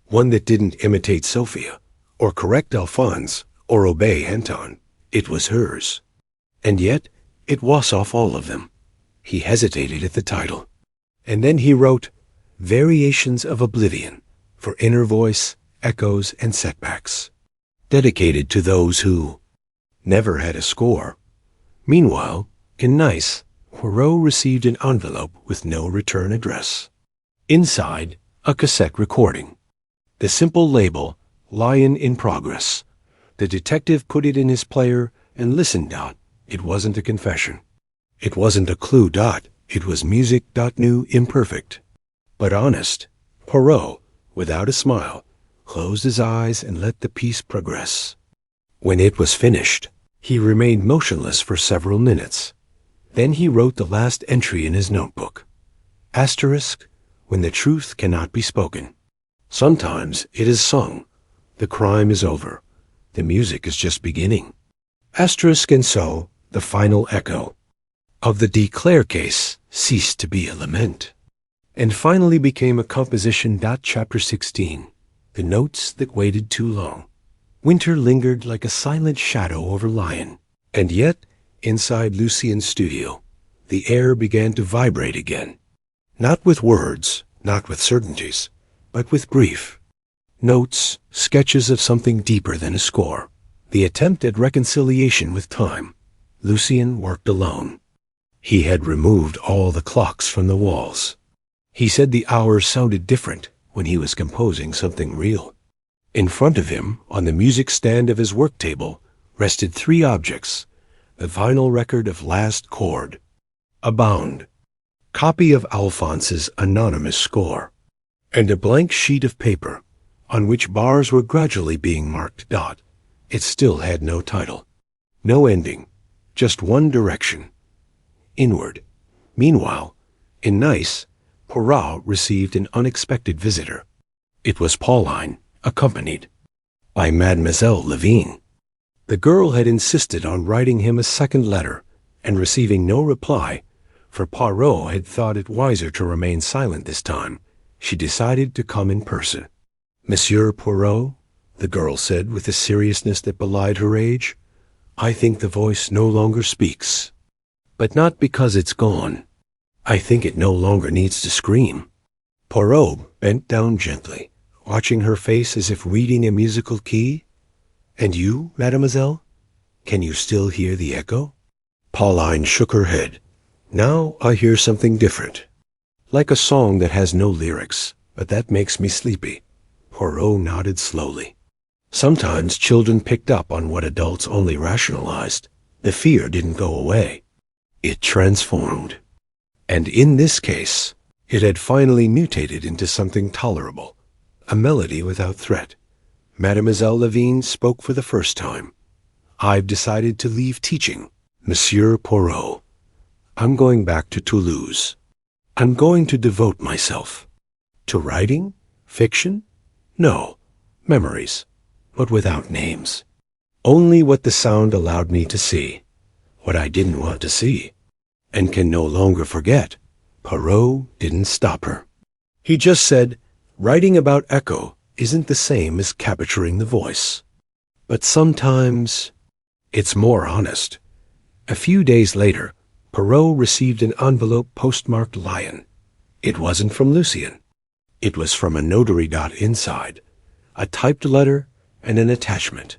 Speaker 1: One that didn't imitate Sophia, or correct Alphonse, or obey Anton. It was hers. And yet, it was off all of them. He hesitated at the title. And then he wrote, "Variations of Oblivion, for inner voice, echoes, and setbacks," dedicated to those who never had a score. Meanwhile, in Nice, Poirot received an envelope with no return address. Inside, a cassette recording. The simple label, "Lion in Progress." The detective put it in his player and listened. It wasn't a confession. It wasn't a clue. It was music. New, imperfect, but honest. Poirot, without a smile, closed his eyes and let the piece progress. When it was finished, he remained motionless for several minutes. Then he wrote the last entry in his notebook. Asterisk, when the truth cannot be spoken. Sometimes it is sung. The crime is over. The music is just beginning. Asterisk, and so the final echo of the Declare case ceased to be a lament, and finally became a composition. Chapter 16. The notes that waited too long. Winter lingered like a silent shadow over Lion, and yet, inside Lucien's studio, the air began to vibrate again. Not with words, not with certainties, but with brief notes, sketches of something deeper than a score. The attempt at reconciliation with time. Lucien worked alone. He had removed all the clocks from the walls. He said the hours sounded different when he was composing something real. In front of him, on the music stand of his work table, rested three objects: the vinyl record of Last Chord, a bound copy of Alphonse's anonymous score, and a blank sheet of paper on which bars were gradually being marked. It still had no title, no ending, just one direction: inward. Meanwhile, in Nice, Poirot received an unexpected visitor. It was Pauline, accompanied by Mademoiselle Levine. The girl had insisted on writing him a second letter, and receiving no reply, for Poirot had thought it wiser to remain silent this time, she decided to come in person. "Monsieur Poirot," the girl said with a seriousness that belied her age, "I think the voice no longer speaks. But not because it's gone. I think it no longer needs to scream." Poirot bent down gently, watching her face as if reading a musical key. "And you, mademoiselle? Can you still hear the echo?" Pauline shook her head. "Now I hear something different. Like a song that has no lyrics, but that makes me sleepy." Poirot nodded slowly. Sometimes children picked up on what adults only rationalized. The fear didn't go away. It transformed. And in this case, it had finally mutated into something tolerable, a melody without threat. Mademoiselle Levine spoke for the first time. "I've decided to leave teaching, Monsieur Poirot. I'm going back to Toulouse. I'm going to devote myself To writing? Fiction? No. Memories, but without names. Only what the sound allowed me to see, what I didn't want to see, and can no longer forget. Poirot didn't stop her. He just said, writing about echo isn't the same as capturing the voice. But sometimes it's more honest. A few days later, Poirot received an envelope postmarked Lion. It wasn't from Lucien. It was from a notary. Inside, a typed letter and an attachment.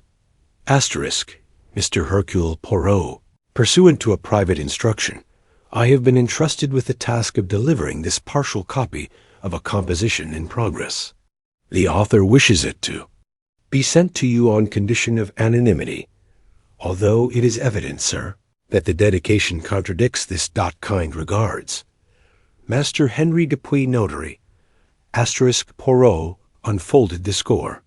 Speaker 1: Asterisk, Mr. Hercule Poirot. Pursuant to a private instruction, I have been entrusted with the task of delivering this partial copy of a composition in progress. The author wishes it to be sent to you on condition of anonymity, although it is evident, sir, that the dedication contradicts this. Kind regards, Master Henry Dupuy, Notary. Asterisk Poirot unfolded the score.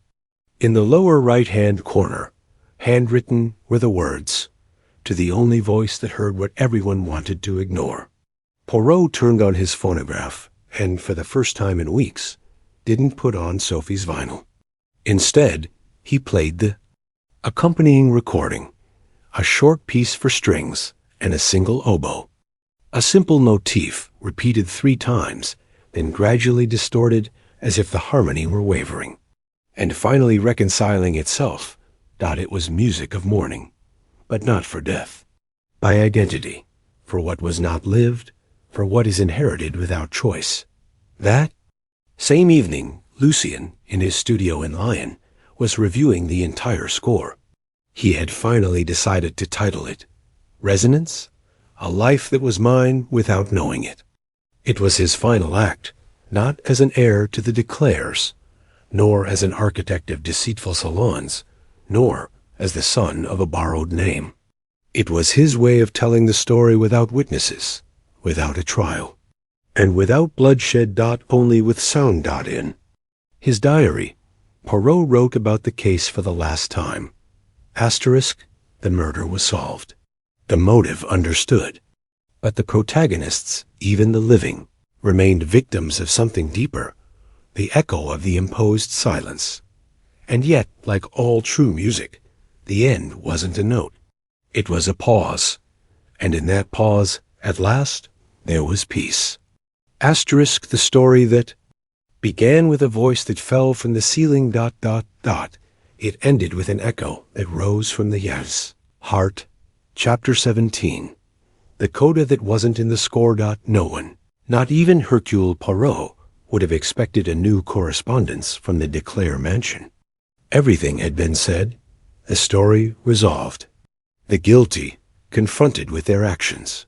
Speaker 1: In the lower right-hand corner, handwritten, were the words, to the only voice that heard what everyone wanted to ignore. Poirot turned on his phonograph and, for the first time in weeks, didn't put on Sophie's vinyl. Instead, he played the accompanying recording, a short piece for strings and a single oboe. A simple motif repeated 3 times, then gradually distorted as if the harmony were wavering, and finally reconciling itself. It was music of mourning, but not for death, by identity, for what was not lived, for what is inherited without choice. That same evening, Lucien, in his studio in Lion, was reviewing the entire score. He had finally decided to title it Resonance, A Life That Was Mine Without Knowing It. It was his final act, not as an heir to the Declares, nor as an architect of deceitful salons, nor as the son of a borrowed name. It was his way of telling the story without witnesses, without a trial, and without bloodshed. Only with sound. In his diary, Poirot wrote about the case for the last time. Asterisk, the murder was solved, the motive understood, but the protagonists, even the living, remained victims of something deeper, the echo of the imposed silence. And yet, like all true music, the end wasn't a note. It was a pause, and in that pause, at last, there was peace. Asterisk, the story that began with a voice that fell from the ceiling. It ended with an echo that rose from the yes. Heart, Chapter 17. The coda that wasn't in the score. No one, not even Hercule Poirot, would have expected a new correspondence from the Declare mansion. Everything had been said, the story resolved, the guilty confronted with their actions,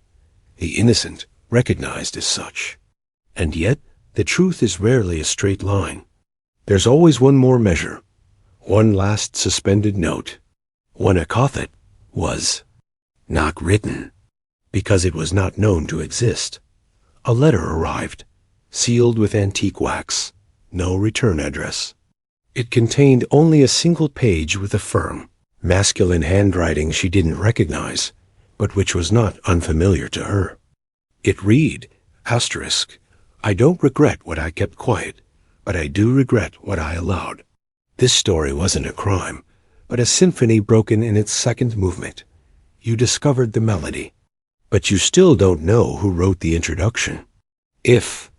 Speaker 1: the innocent recognized as such. And yet, the truth is rarely a straight line. There's always one more measure, one last suspended note. When a Cothet was not written, because it was not known to exist, a letter arrived, sealed with antique wax, no return address. It contained only a single page with a firm, masculine handwriting she didn't recognize, but which was not unfamiliar to her. It read, asterisk, I don't regret what I kept quiet, but I do regret what I allowed. This story wasn't a crime, but a symphony broken in its second movement. You discovered the melody, but you still don't know who wrote the introduction. If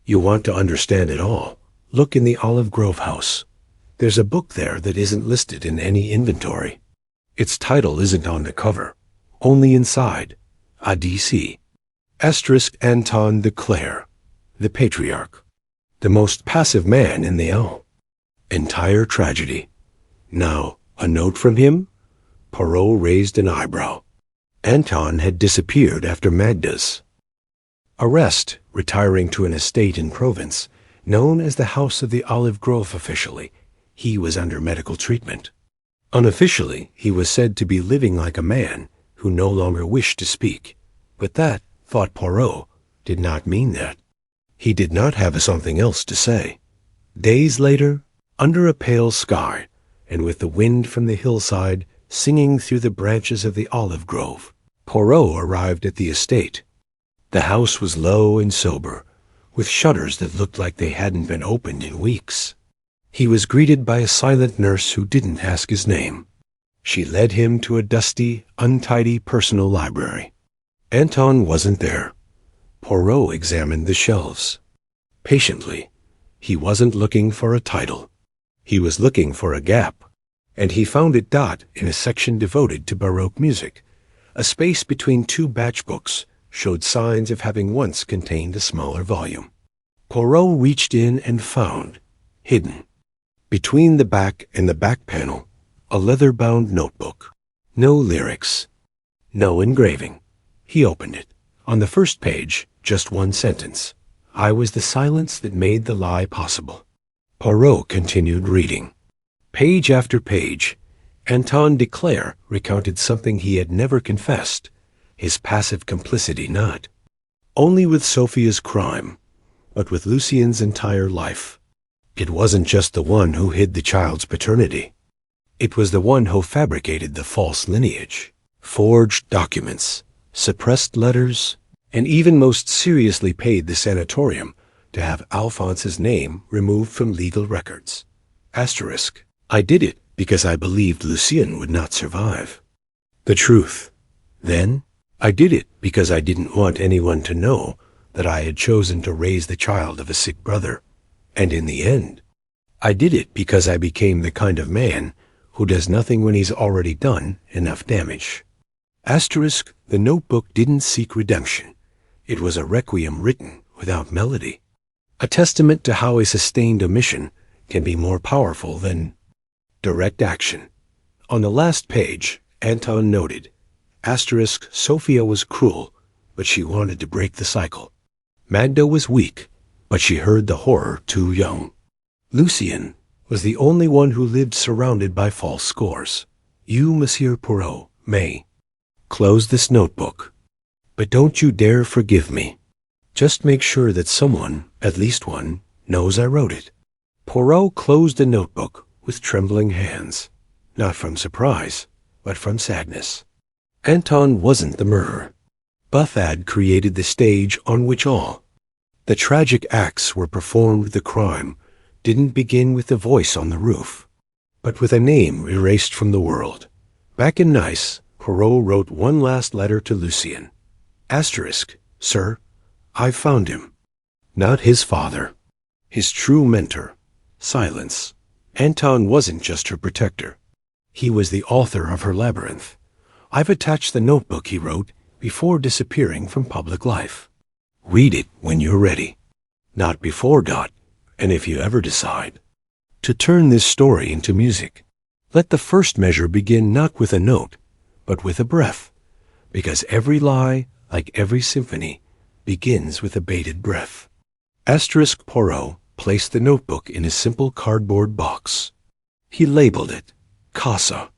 Speaker 1: you want to understand it all, look in the Olive Grove house. There's a book there that isn't listed in any inventory. Its title isn't on the cover, only inside, a DC. Asterisk Anton Declare, the patriarch, the most passive man in the entire tragedy. Now, a note from him? Poirot raised an eyebrow. Anton had disappeared after Magda's arrest, retiring to an estate in Provence, known as the House of the Olive Grove. Officially, he was under medical treatment. Unofficially, he was said to be living like a man who no longer wished to speak. But that, thought Poirot, did not mean that. He did not have something else to say. Days later, under a pale sky, and with the wind from the hillside singing through the branches of the olive grove, Poirot arrived at the estate. The house was low and sober, with shutters that looked like they hadn't been opened in weeks. He was greeted by a silent nurse who didn't ask his name. She led him to a dusty, untidy personal library. Anton wasn't there. Poirot examined the shelves. Patiently, he wasn't looking for a title. He was looking for a gap, and he found it in a section devoted to Baroque music. A space between two batch books showed signs of having once contained a smaller volume. Poirot reached in and found, hidden, between the back and the back panel, a leather-bound notebook. No lyrics, no engraving. He opened it. On the first page, just one sentence. I was the silence that made the lie possible. Poirot continued reading. Page after page, Anton Declare recounted something he had never confessed, his passive complicity not only with Sophia's crime, but with Lucien's entire life. It wasn't just the one who hid the child's paternity. It was the one who fabricated the false lineage, forged documents, suppressed letters, and even most seriously paid the sanatorium to have Alphonse's name removed from legal records. Asterisk. I did it because I believed Lucien would not survive. The truth. Then, I did it because I didn't want anyone to know that I had chosen to raise the child of a sick brother. And in the end, I did it because I became the kind of man who does nothing when he's already done enough damage. Asterisk, the notebook didn't seek redemption. It was a requiem written without melody. A testament to how a sustained omission can be more powerful than direct action. On the last page, Anton noted, asterisk, Sophia was cruel, but she wanted to break the cycle. Magda was weak, but she heard the horror too young. Lucien was the only one who lived surrounded by false scores. You, Monsieur Poirot, may close this notebook, but don't you dare forgive me. Just make sure that someone, at least one, knows I wrote it. Poirot closed the notebook with trembling hands, not from surprise, but from sadness. Anton wasn't the murderer. Buffad created the stage on which all the tragic acts were performed. The crime didn't begin with the voice on the roof, but with a name erased from the world. Back in Nice, Poirot wrote one last letter to Lucien. Asterisk, Sir, I found him. Not his father. His true mentor. Silence. Anton wasn't just her protector. He was the author of her labyrinth. I've attached the notebook he wrote before disappearing from public life. Read it when you're ready. Not before, and if you ever decide to turn this story into music, let the first measure begin not with a note, but with a breath, because every lie, like every symphony, begins with a bated breath. Asterisk Poirot placed the notebook in a simple cardboard box. He labeled it Casa,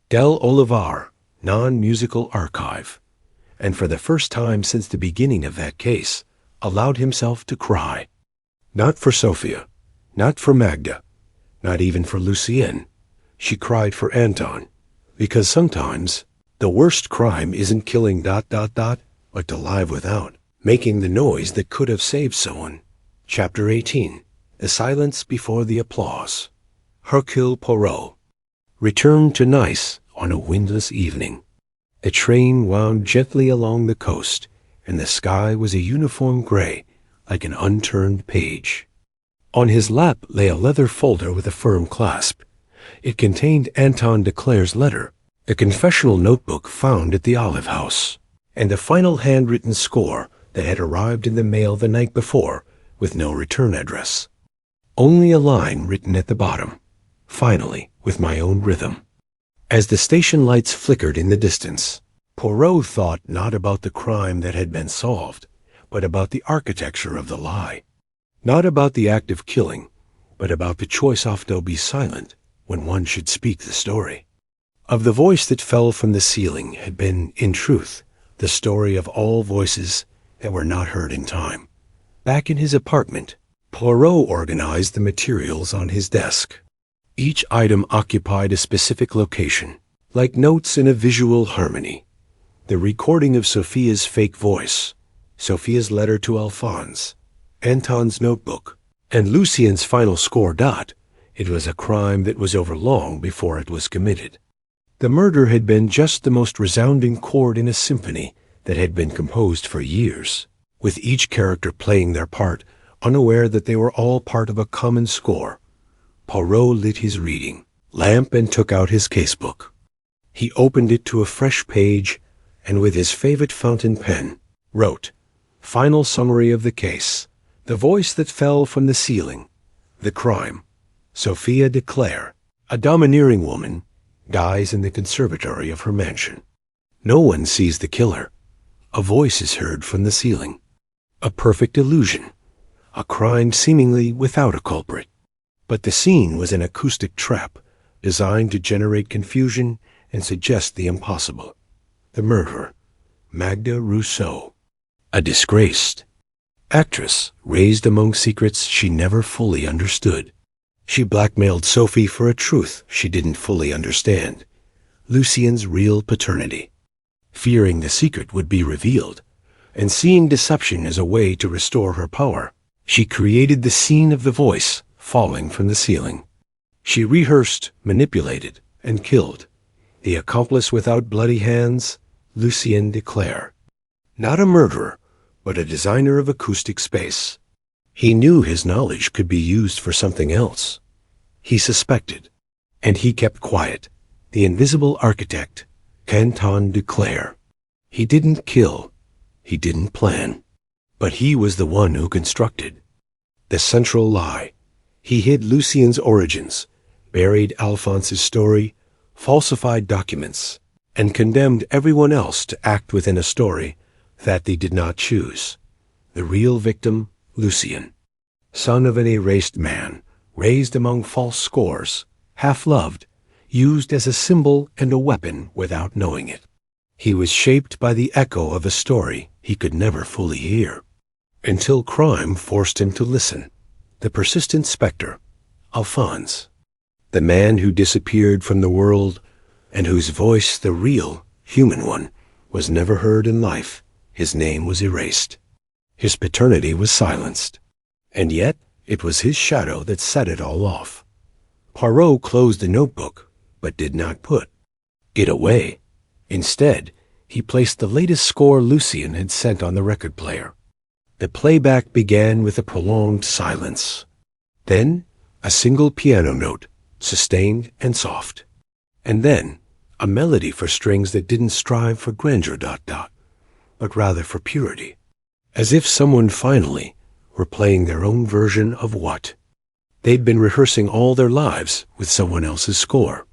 Speaker 1: Del Olivar, Non-Musical Archive, and for the first time since the beginning of that case, allowed himself to cry. Not for Sophia, not for Magda, not even for Lucien. She cried for Anton, because sometimes the worst crime isn't killing ... but to live without making the noise that could have saved someone. Chapter 18. The Silence Before the Applause. Hercule Poirot returned to Nice on a windless evening. The train wound gently along the coast, and the sky was a uniform gray, like an unturned page. On his lap lay a leather folder with a firm clasp. It contained Anton Declare's letter, a confessional notebook found at the Olive House, and a final handwritten score that had arrived in the mail the night before with no return address. Only a line written at the bottom, finally, with my own rhythm. As the station lights flickered in the distance, Poirot thought not about the crime that had been solved, but about the architecture of the lie. Not about the act of killing, but about the choice to be silent when one should speak the story. Of the voice that fell from the ceiling had been, in truth, the story of all voices that were not heard in time. Back in his apartment, Poirot organized the materials on his desk. Each item occupied a specific location, like notes in a visual harmony. The recording of Sophia's fake voice, Sophia's letter to Alphonse, Anton's notebook, and Lucien's final score. It was a crime that was over long before it was committed. The murder had been just the most resounding chord in a symphony that had been composed for years, with each character playing their part, unaware that they were all part of a common score. Poirot lit his reading lamp and took out his casebook. He opened it to a fresh page, and with his favorite fountain pen, wrote, "Final summary of the case. The voice that fell from the ceiling. The crime. Sophia de Clare, a domineering woman, dies in the conservatory of her mansion. No one sees the killer. A voice is heard from the ceiling. A perfect illusion. A crime seemingly without a culprit. But the scene was an acoustic trap designed to generate confusion and suggest the impossible. The murderer, Magda Rousseau, a disgraced actress raised among secrets she never fully understood. She blackmailed Sophie for a truth she didn't fully understand, Lucien's real paternity. Fearing the secret would be revealed, and seeing deception as a way to restore her power, she created the scene of the voice falling from the ceiling. She rehearsed, manipulated, and killed the accomplice without bloody hands, Lucien de Clare. Not a murderer, but a designer of acoustic space. He knew his knowledge could be used for something else. He suspected, and he kept quiet, the invisible architect, Anton de Clare. He didn't kill, he didn't plan, but he was the one who constructed the central lie. He hid Lucien's origins, buried Alphonse's story, falsified documents, and condemned everyone else to act within a story that they did not choose. The real victim, Lucien, son of an erased man, raised among false scores, half-loved, used as a symbol and a weapon without knowing it. He was shaped by the echo of a story he could never fully hear, until crime forced him to listen. The persistent specter, Alphonse, the man who disappeared from the world and whose voice, the real, human one, was never heard in life. His name was erased. His paternity was silenced. And yet, it was his shadow that set it all off. Poirot closed the notebook, but did not put it away. Instead, he placed the latest score Lucien had sent on the record player. The playback began with a prolonged silence. Then, a single piano note, sustained and soft. And then, a melody for strings that didn't strive for grandeur, but rather for purity. As if someone finally were playing their own version of what they'd been rehearsing all their lives with someone else's score.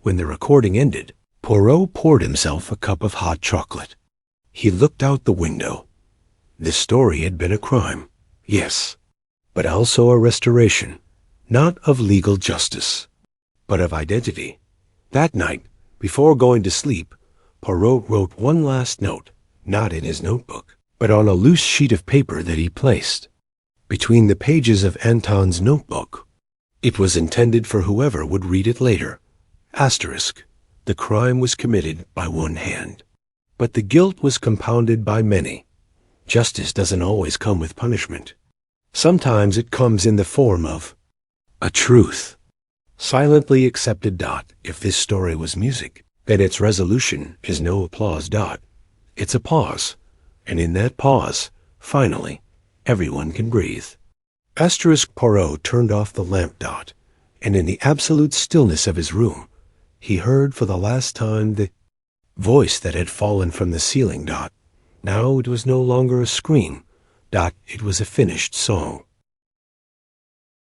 Speaker 1: When the recording ended, Poirot poured himself a cup of hot chocolate. He looked out the window. This story had been a crime, yes, but also a restoration, not of legal justice, but of identity. That night, before going to sleep, Poirot wrote one last note, not in his notebook, but on a loose sheet of paper that he placed between the pages of Anton's notebook. It was intended for whoever would read it later. Asterisk. The crime was committed by one hand, but the guilt was compounded by many. Justice doesn't always come with punishment. Sometimes it comes in the form of a truth. Silently accepted. If this story was music, then its resolution is no applause. It's a pause, and in that pause, finally, everyone can breathe. Asterisk. Poirot turned off the lamp. And in the absolute stillness of his room, he heard for the last time the voice that had fallen from the ceiling. Now it was no longer a scream. It was a finished song.